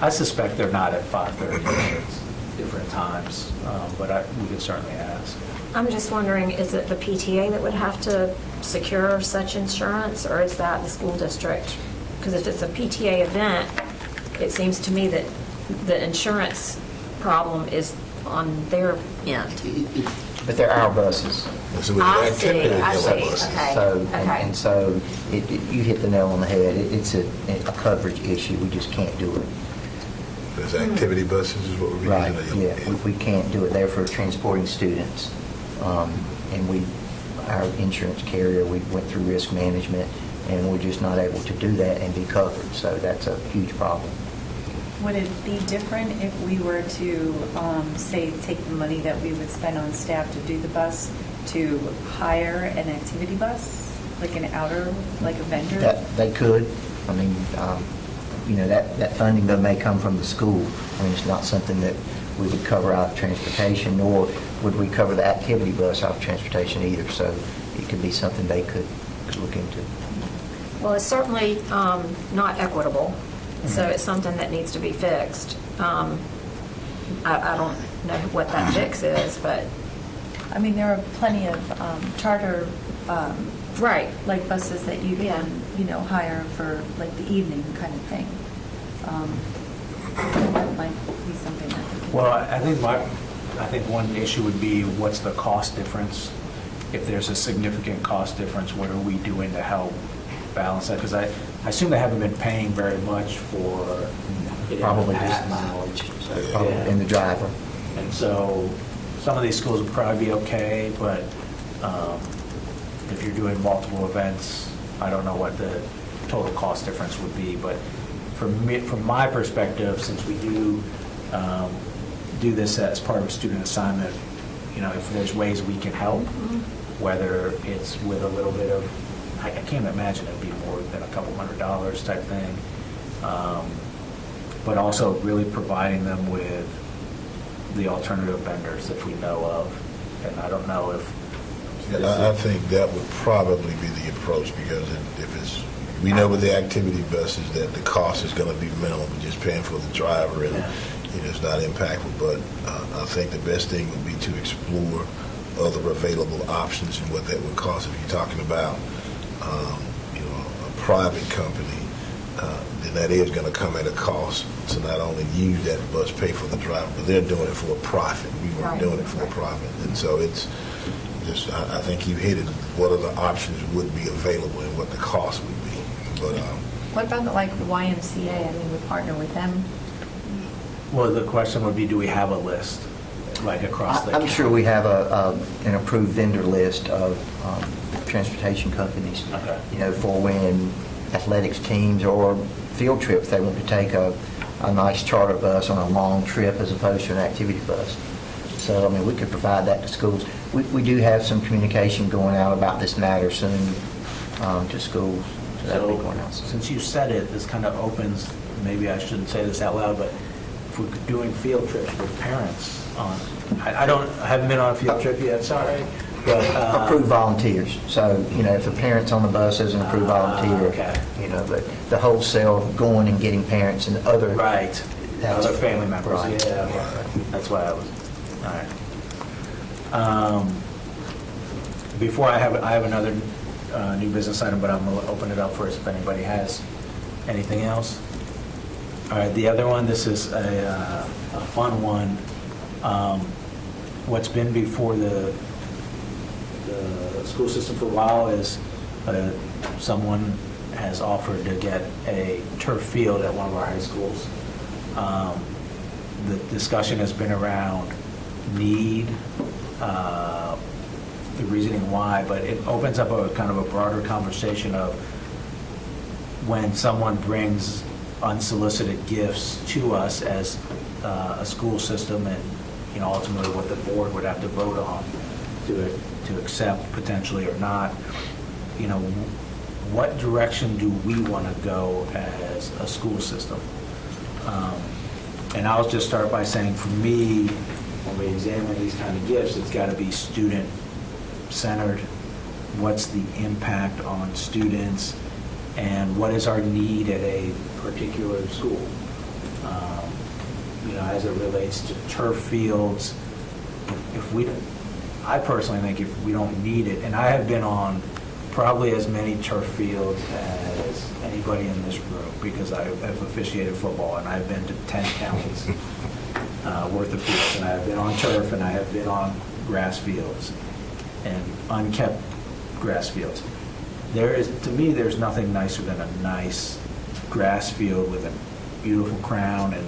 S2: I suspect they're not at 5:30, it's different times, but we could certainly ask.
S3: I'm just wondering, is it the PTA that would have to secure such insurance, or is that the school district? Because if it's a PTA event, it seems to me that the insurance problem is on their end.
S5: But they're our buses.
S1: So with
S3: I
S1: activity,
S3: see, I
S1: they'll
S3: see.
S1: have us.
S3: Okay.
S5: So,
S3: Okay.
S5: and so you hit the nail on the head. It's a coverage issue. We just can't do it.
S1: There's activity buses is what we're
S5: Right,
S1: using.
S5: yeah. We can't do it. They're for transporting students. And our insurance carrier, we went through risk management, and we're just not able to do that and be covered. So that's a huge problem.
S4: Would it be different if we were to, say, take the money that we would spend on staff to do the bus to hire an activity bus, like an outer, like a vendor?
S5: That they could. I mean, that funding though may come from the school. I mean, it's not something that we would cover out of transportation, nor would we cover the activity bus out of transportation either. So it could be something they could look into.
S11: Well, it's certainly not equitable, so it's something that needs to be fixed. I don't know what that fix is, but,
S4: I mean, there are plenty of charter,
S11: right.
S4: like buses that you can, hire for like the evening kind of thing. That might be something that we can.
S2: Well, I think one issue would be what's the cost difference? If there's a significant cost difference, what are we doing to help balance that? Because I assume they haven't been paying very much for it in the
S5: Probably just
S2: past.
S5: mileage, so probably,
S2: Yeah.
S5: and the driver.
S2: And so some of these schools would probably be okay, but if you're doing multiple events, I don't know what the total cost difference would be. But from my perspective, since we do this as part of a student assignment, if there's ways we can help, whether it's with a little bit of, I can't imagine it'd be more than a couple $100 type thing, but also really providing them with the alternative vendors if we know of. And I don't know if
S1: I think that would probably be the approach, because if it's, we know with the activity buses that the cost is going to be minimal, we're just paying for the driver, and it's not impactful. But I think the best thing would be to explore other available options and what that would cost. If you're talking about a private company, then that is going to come at a cost to not only use that bus, pay for the driver, but they're doing it for a profit. We weren't doing it for a profit. And so it's just, I think you hit it, what other options would be available and what the cost would be. But
S4: What about the YMCA? I mean, we partner with them.
S2: well, the question would be, do we have a list, like across the
S5: I'm
S2: county?
S5: sure we have an approved vendor list of transportation companies,
S2: Okay.
S5: for when athletics teams or field trips, they want to take a nice charter bus on a long trip as opposed to an activity bus. So, I mean, we could provide that to schools. We do have some communication going out about this matter soon to schools. So that'll be going out soon.
S2: Since you said it, this kind of opens, maybe I shouldn't say this out loud, but if we're doing field trips with parents on, I haven't been on a field trip yet, sorry, but.
S5: Approved volunteers. So, if a parent's on the bus as an approved volunteer,
S2: okay.
S5: But the wholesale going and getting parents and other.
S2: Right,
S5: That's-
S2: other family members,
S5: Right.
S2: yeah, that's why I was, all right. Before I have another new business item, but I'm going to open it up first if anybody has anything else. All right, the other one, this is a fun one. What's been before the school system for a while is someone has offered to get a turf field at one of our high schools. The discussion has been around need, the reasoning why, but it opens up a kind of a broader conversation of when someone brings unsolicited gifts to us as a school system, and ultimately what the board would have to vote on to accept potentially or not. What direction do we want to go as a school system? And I'll just start by saying, for me, when we examine these kind of gifts, it's got to be student-centered. What's the impact on students, and what is our need at a particular school? As it relates to turf fields, I personally think if we don't need it, and I have been on probably as many turf fields as anybody in this room, because I have officiated football, and I've been to 10 counties worth of fields, and I have been on turf, and I have been on grass fields, and unkept grass fields. To me, there's nothing nicer than a nice grass field with a beautiful crown, and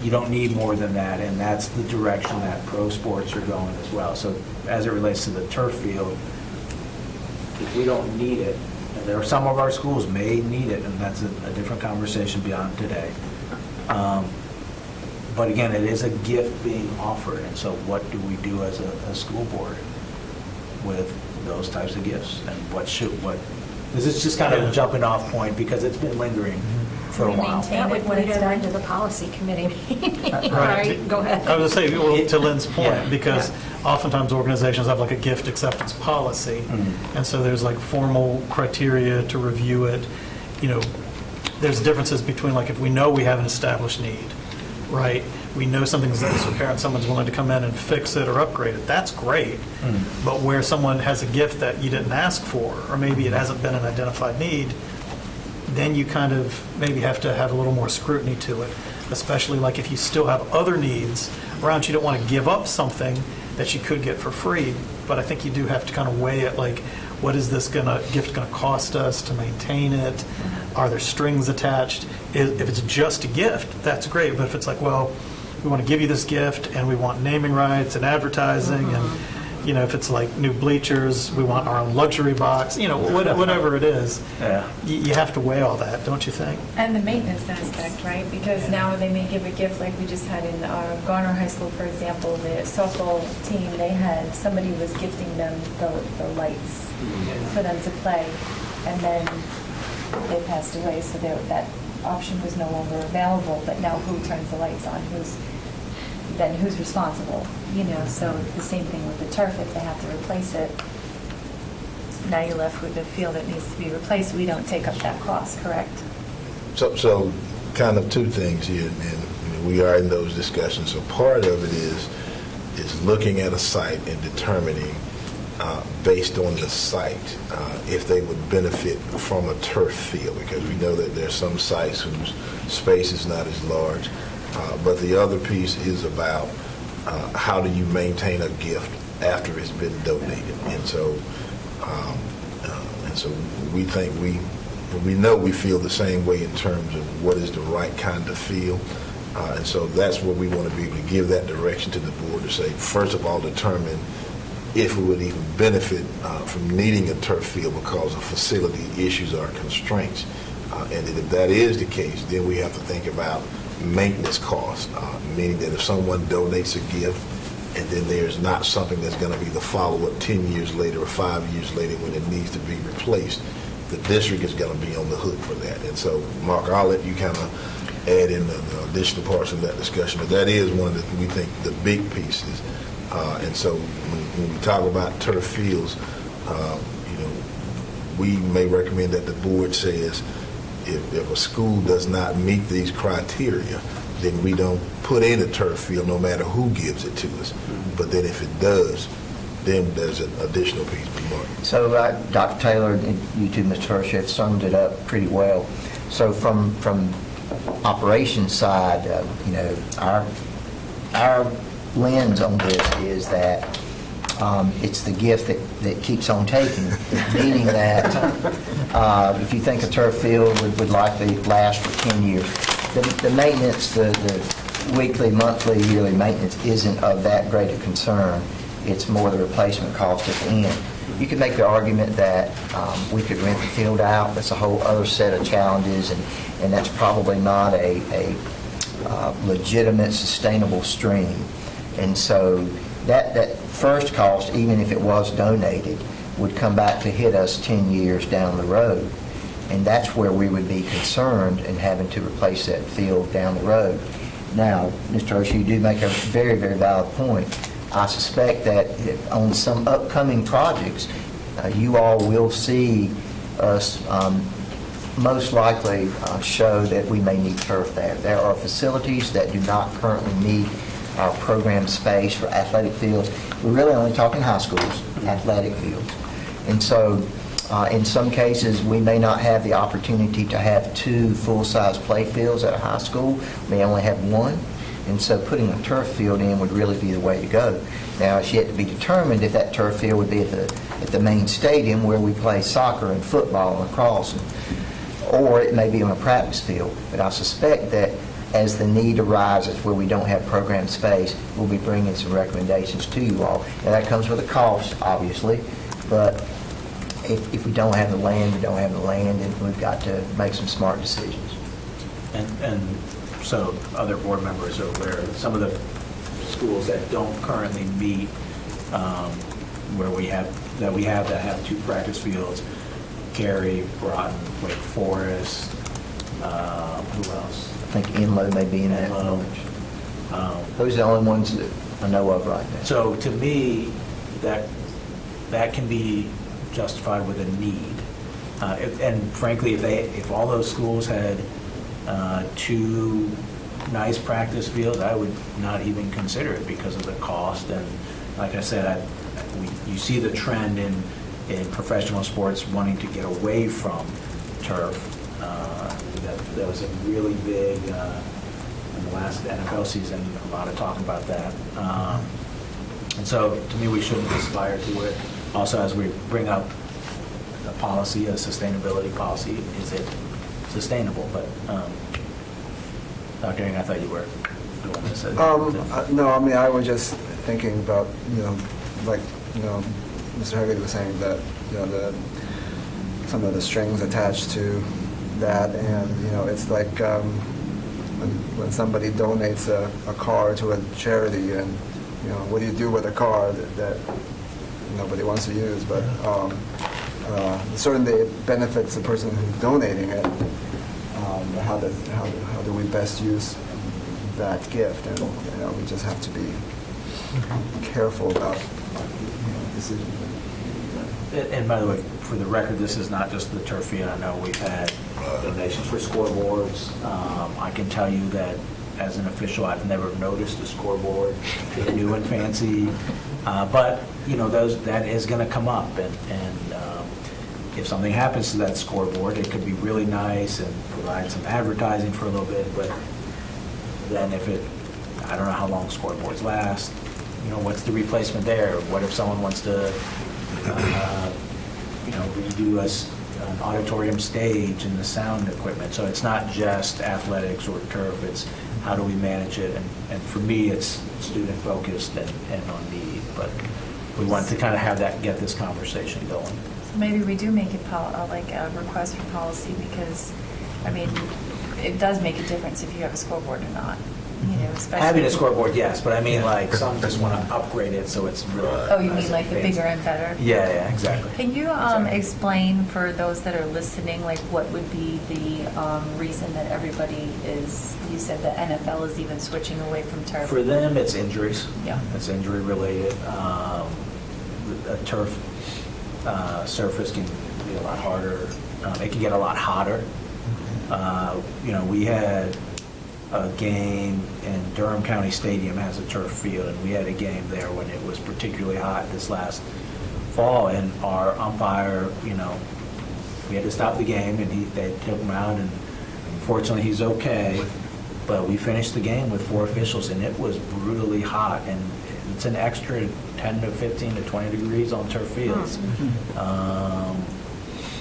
S2: you don't need more than that, and that's the direction that pro sports are going as well. So as it relates to the turf field, if we don't need it, and there are some of our schools may need it, and that's a different conversation beyond today. But again, it is a gift being offered, and so what do we do as a school board with those types of gifts? And what This is just kind of a jumping off point because it's been lingering for a
S4: We
S2: while.
S4: maintain
S11: That would
S4: it when
S11: lead
S4: it's
S11: over
S4: done.
S11: into the policy committee meeting.
S7: Right.
S11: Right, go ahead.
S7: I was going to say, well, to Lynn's
S2: Yeah.
S7: point, because oftentimes organizations have like a gift acceptance policy, and so there's like formal criteria to review it. You know, there's differences between like if we know we have an established need, right? We know something's there, so parent, someone's willing to come in and fix it or upgrade it, that's great. But where someone has a gift that you didn't ask for, or maybe it hasn't been an identified need, then you kind of maybe have to have a little more scrutiny to it, especially like if you still have other needs around, you don't want to give up something that you could get for free, but I think you do have to kind of weigh it, like, what is this gift going to cost us to maintain it? Are there strings attached? If it's just a gift, that's great, but if it's like, well, we want to give you this gift and we want naming rights and advertising and, you know, if it's like new bleachers, we want our own luxury box, you know, whatever it is,
S2: Yeah.
S7: you have to weigh all that, don't you think?
S4: And the maintenance aspect, right? Because now they may give a gift like we just had in Garner High School, for example, the softball team, they had, somebody was gifting them the lights for them to play. And then they passed away, so that option was no longer available. But now who turns the lights on? Who's responsible? You know, so the same thing with the turf, if they have to replace it, now you're left with the field that needs to be replaced. We don't take up that cost, correct?
S1: So kind of two things here, and you know, we are in those discussions. So part of it is looking at a site and determining, based on the site, if they would benefit from a turf field, because we know that there's some sites whose space is not as large. But the other piece is about how do you maintain a gift after it's been donated, and so we think we know we feel the same way in terms of what is the right kind of field, and so that's what we want to be able to give that direction to the board to say, first of all, determine if we would even benefit from needing a turf field because of facility issues or constraints, and if that is the case, then we have to think about maintenance costs, meaning that if someone donates a gift and then there's not something that's going to be the follow-up 10 years later or 5 years later when it needs to be replaced, the district is going to be on the hook for that. And so, Mark, I'll let you kind of add in the additional parts of that discussion, but that is one of the, we think, the big pieces. And so when we talk about turf fields, you know, we may recommend that the board says, if a school does not meet these criteria, then we don't put in a turf field no matter who gives it to us. But then if it does, then there's an additional piece. Mark.
S5: So Dr. Taylor and you too, Mr. Hirsch, have summed it up pretty well. So from operations side, you know, our lens on this is that it's the gift that keeps on taking, meaning that if you think a turf field would likely last for 10 years, the maintenance, the weekly, monthly, yearly maintenance isn't of that great a concern. It's more the replacement cost at the end. You could make the argument that we could rent the field out. That's a whole other set of challenges, and that's probably not a legitimate, sustainable stream. And so that first cost, even if it was donated, would come back to hit us 10 years down the road. And that's where we would be concerned in having to replace that field down the road. Now, Mr. Hershey, you do make a very, very valid point. I suspect that on some upcoming projects, you all will see us most likely show that we may need turf there. There are facilities that do not currently meet our program space for athletic fields. We're really only talking high schools, athletic fields. And so in some cases, we may not have the opportunity to have 2 full-size play fields at a high school. We may only have 1. And so putting a turf field in would really be the way to go. Now, it's yet to be determined if that turf field would be at the main stadium where we play soccer and football and lacrosse, or it may be on a practice field. But I suspect that as the need arises where we don't have program space, we'll be bringing some recommendations to you all. Now, that comes with a cost, obviously, but if we don't have the land, we don't have the land, and we've got to make some smart decisions.
S2: And so other board members are aware of some of the schools that don't currently meet, where we have 2 practice fields. Cary, Groton, Wake Forest, who else?
S5: I think Enloe may be in that
S2: Enloe.
S5: bunch. Those are the only ones that I know of right now.
S2: So to me, that can be justified with a need. And frankly, if all those schools had 2 nice practice fields, I would not even consider it because of the cost. And like I said, you see the trend in professional sports wanting to get away from turf. That was a really big, in the last NFL season, a lot of talk about that. And so, to me, we shouldn't aspire to it. Also, as we bring up a policy, a sustainability policy, is it sustainable? But, Dr. Ng, I thought you were doing this.
S6: No, I mean, I was just thinking about, like, Mr. Haggard was saying that, some of the strings attached to that, and, it's like when somebody donates a car to a charity, and, what do you do with a car that nobody wants to use, but certainly it benefits the person who's donating it. How do we best use that gift? And we just have to be careful about decisions.
S2: And by the way, for the record, this is not just the turf field. I know we've had donations for scoreboards. I can tell you that as an official, I've never noticed a scoreboard new and fancy. But, that is going to come up. And if something happens to that scoreboard, it could be really nice and provide some advertising for a little bit. But then I don't know how long scoreboards last. What's the replacement there? What if someone wants to redo an auditorium stage and the sound equipment? So it's not just athletics or turf, it's how do we manage it? And for me, it's student focused and on need, but we want to kind of get this conversation going.
S4: So maybe we do make it like a request for policy, because, I mean, it does make a difference if you have a scoreboard or not. Especially
S2: Having a scoreboard, yes, but I mean, like, some just want to upgrade it so it's really.
S4: Oh, you mean like the bigger and better?
S2: Yeah, exactly.
S4: Can you
S2: Exactly.
S4: explain for those that are listening, like what would be the reason that everybody you said the NFL is even switching away from turf?
S2: For them, it's injuries.
S4: Yeah.
S2: It's injury related. A turf surface can be a lot harder. It can get a lot hotter. We had a game in Durham County Stadium has a turf field, and we had a game there when it was particularly hot this last fall, and our umpire, we had to stop the game, and they took him out, and fortunately he's okay, but we finished the game with 4 officials, and it was brutally hot, and it's an extra 10 to 15 to 20 degrees on turf fields.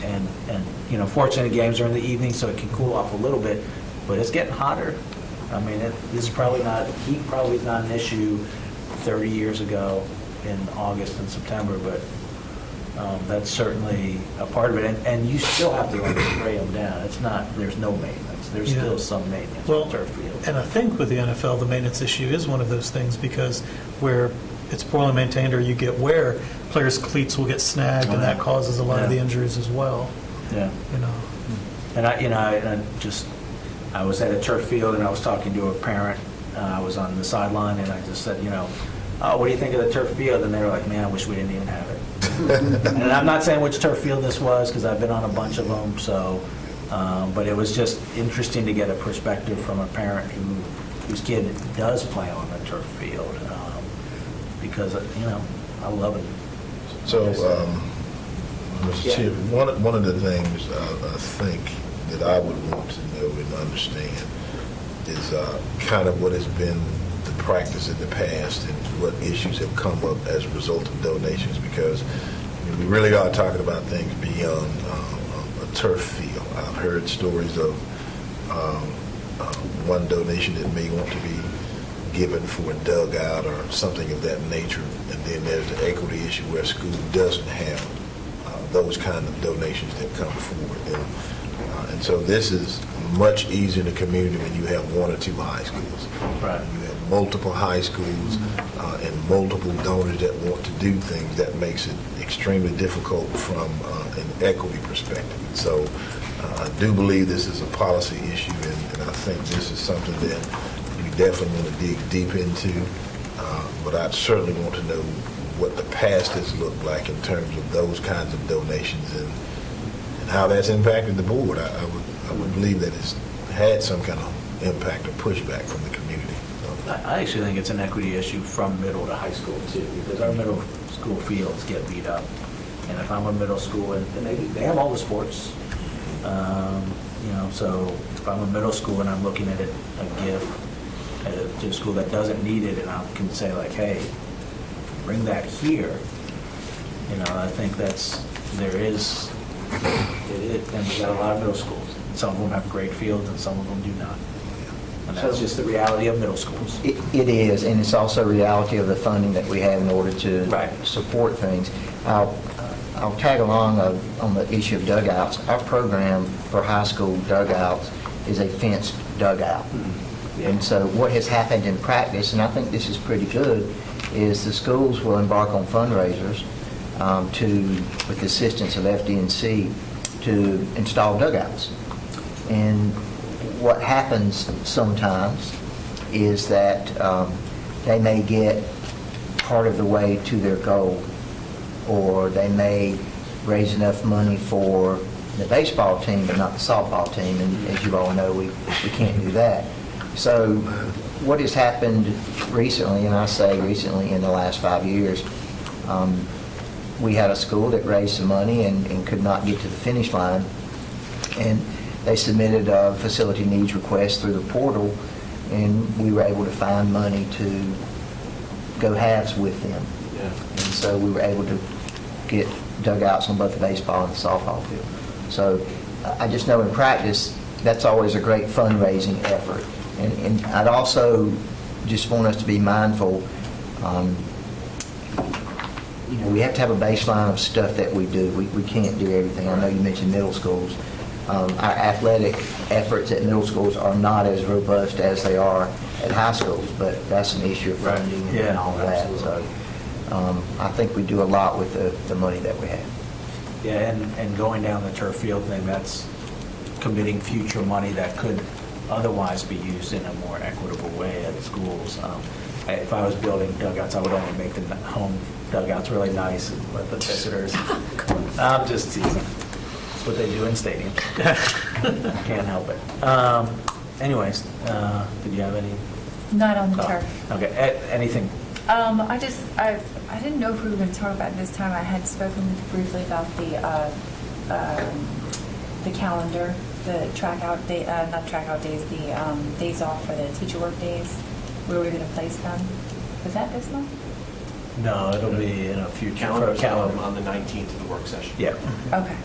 S2: And fortunately games are in the evening, so it can cool off a little bit, but it's getting hotter. I mean, heat probably is not an issue 30 years ago in August and September, but that's certainly a part of it. And you still have to spray them down. There's no maintenance. There's still some maintenance on turf fields.
S7: And I think with the NFL, the maintenance issue is one of those things, because where it's poorly maintained or you get wear, players' cleats will get snagged, and that causes a lot of the injuries as well.
S2: Yeah. And I was at a turf field, and I was talking to a parent. I was on the sideline, and I just said, what do you think of the turf field? And they were like, man, I wish we didn't even have it. And I'm not saying which turf field this was, because I've been on a bunch of them. So, but it was just interesting to get a perspective from a parent whose kid does play on a turf field, because I love it.
S1: So, Mr. Chair, one of the things I think that I would want to know and understand is kind of what has been the practice in the past and what issues have come up as a result of donations, because we really are talking about things beyond a turf field. I've heard stories of one donation that may want to be given for a dugout or something of that nature, and then there's the equity issue where a school doesn't have those kind of donations that come forward. And so this is much easier in the community when you have 1 or 2 high schools.
S2: Right.
S1: You have multiple high schools and multiple donors that want to do things, that makes it extremely difficult from an equity perspective. So I do believe this is a policy issue, and I think this is something that we definitely want to dig deep into. But I'd certainly want to know what the past has looked like in terms of those kinds of donations and how that's impacted the board. I would believe that it's had some kind of impact or pushback from the community.
S2: I actually think it's an equity issue from middle to high school too, because our middle school fields get beat up. And if I'm a middle school, and they have all the sports, so if I'm a middle school and I'm looking at a gift to a school that doesn't need it, and I can say like, hey, bring that here, I think it is, and we got a lot of middle schools. Some of them have great fields and some of them do not. And that's just the reality of middle schools.
S5: It is, and it's also a reality of the funding that we have in order to
S2: Right.
S5: support things. I'll tag along on the issue of dugouts. Our program for high school dugouts is a fenced dugout.
S2: Yeah.
S5: And so what has happened in practice, and I think this is pretty good, is the schools will embark on fundraisers with the assistance of FD&C, to install dugouts. And what happens sometimes is that they may get part of the way to their goal, or they may raise enough money for the baseball team but not the softball team, and as you all know, we can't do that. So what has happened recently, and I say recently in the last 5 years, we had a school that raised some money and could not get to the finish line, and they submitted a facility needs request through the portal, and we were able to find money to go halves with them.
S9: Yeah.
S5: And so we were able to get dugouts on both the baseball and the softball field. So I just know in practice, that's always a great fundraising effort. And I'd also just want us to be mindful, we have to have a baseline of stuff that we do. We can't do everything. I know you mentioned middle schools. Our athletic efforts at middle schools are not as robust as they are at high schools, but that's an issue of funding and
S2: Yeah,
S5: all that. So I think we do a lot with the money that we have.
S2: Yeah, and going down the turf field thing, that's committing future money that could otherwise be used in a more equitable way at schools. If I was building dugouts, I would only make the home dugouts really nice and let the visitors. I'm just teasing. That's what they do in stadiums. I can't help it. Anyways, did you have any?
S4: Not on the
S2: Oh,
S4: turf.
S2: Okay, anything?
S4: I didn't know if we were going to talk about it this time. I had spoken briefly about the calendar, the track out day, not track out days, the days off for the teacher work days, where we're going to place them. Was that this month?
S2: No, it'll be in a future.
S9: Calendar
S2: calendar.
S9: on the 19th of the work session.
S2: Yeah.
S4: Okay.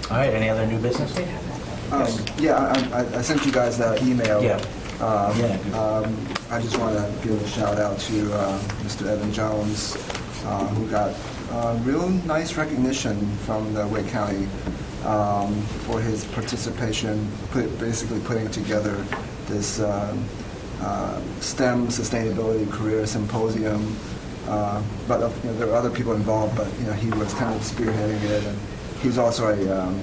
S2: All right, any other new business?
S6: I sent you guys that email.
S2: Yeah.
S6: I just want to give a shout out to Mr. Evan Jones, who got real nice recognition from the Wake County for his participation, basically putting together this STEM Sustainability Career Symposium. But there were other people involved, but he was kind of spearheading it, and he's also a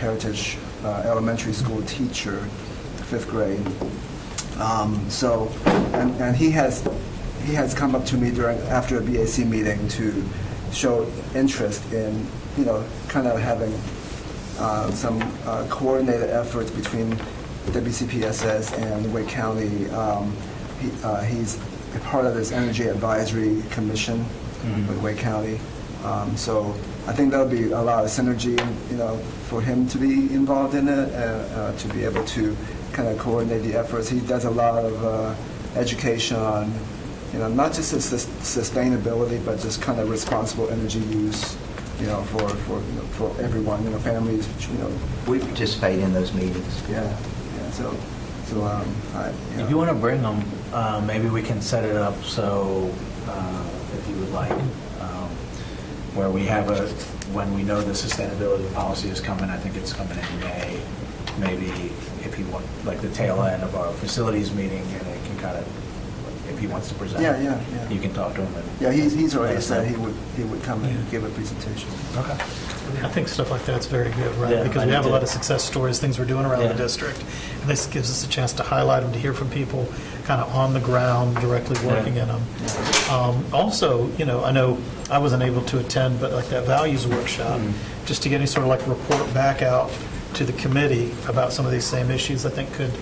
S6: Heritage elementary school teacher, 5th grade. And he has come up to me after a BAC meeting to show interest in kind of having some coordinated efforts between WCPSS and Wake County. He's a part of this Energy Advisory Commission with Wake County. So I think there'll be a lot of synergy, for him to be involved in it, to be able to kind of coordinate the efforts. He does a lot of education on, not just sustainability, but just kind of responsible energy use, for everyone, families,
S5: We participate in those meetings.
S6: Yeah. So
S2: If you want to bring them, maybe we can set it up so, if you would like, where we have when we know the sustainability policy is coming, I think it's coming in May, maybe if he want, like the tail end of our facilities meeting, and it can kind of, if he wants to present.
S6: Yeah.
S2: You can talk to him. And
S6: Yeah, he's already
S2: let us
S6: said
S2: know.
S6: he would come
S7: Yeah.
S6: and give a presentation.
S2: Okay.
S7: I think stuff like that's very good, right?
S2: Yeah,
S7: Because
S2: I
S7: we
S2: do
S7: have a
S2: too.
S7: lot of success stories, things we're doing around
S2: Yeah.
S7: the district. And this gives us a chance to highlight them, to hear from people kind of on the ground, directly working in them. Also, I know I wasn't able to attend, but like that values workshop, just to get any sort of like report back out to the committee about some of these same issues, I think could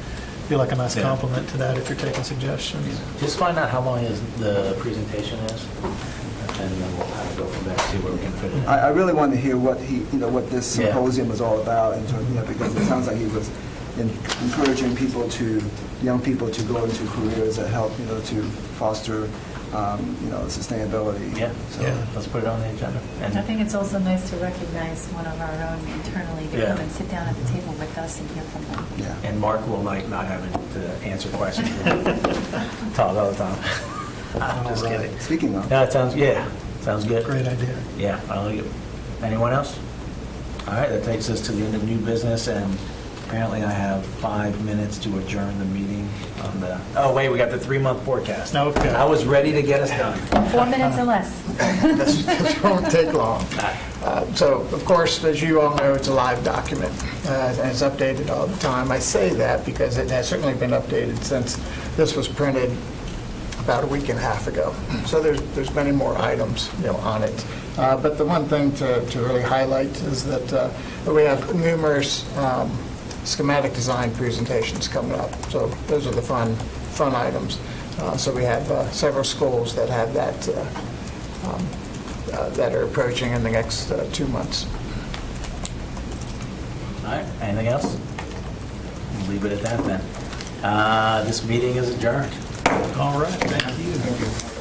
S7: be like a nice
S2: Yeah.
S7: compliment to that if you're taking suggestions.
S2: Just find out how long the presentation is, and then we'll kind of go from there, see where we can fit it in.
S6: I really want to hear what what this
S2: Yeah.
S6: symposium was all about, in terms, because it sounds like he was encouraging young people to go into careers that help, to foster, sustainability.
S2: Yeah,
S6: So-
S7: Yeah.
S2: let's put it on the agenda. And
S4: I think it's also nice to recognize one of our own internally to
S2: Yeah.
S4: come and sit down at the table with us and hear from them.
S6: Yeah.
S2: And Mark will like not having to answer questions. Talk all the time. I'm just
S6: All right.
S2: kidding.
S6: Speaking of.
S2: No, it sounds good.
S7: Great idea.
S2: Yeah, I like it. Anyone else? All right, that takes us to the end of new business, and apparently I have 5 minutes to adjourn the meeting on the, oh, wait, we got the 3-month forecast.
S7: Okay.
S2: I was ready to get us done.
S4: 4 minutes or less.
S12: This won't take long. So, of course, as you all know, it's a live document, and it's updated all the time. I say that because it has certainly been updated since this was printed about a week and a half ago. So there's many more items, on it. But the one thing to really highlight is that we have numerous schematic design presentations coming up. So those are the fun items. So we have several schools that have that that are approaching in the next 2 months.
S2: All right, anything else? We'll leave it at that then. This meeting is adjourned.
S7: All right, thank you.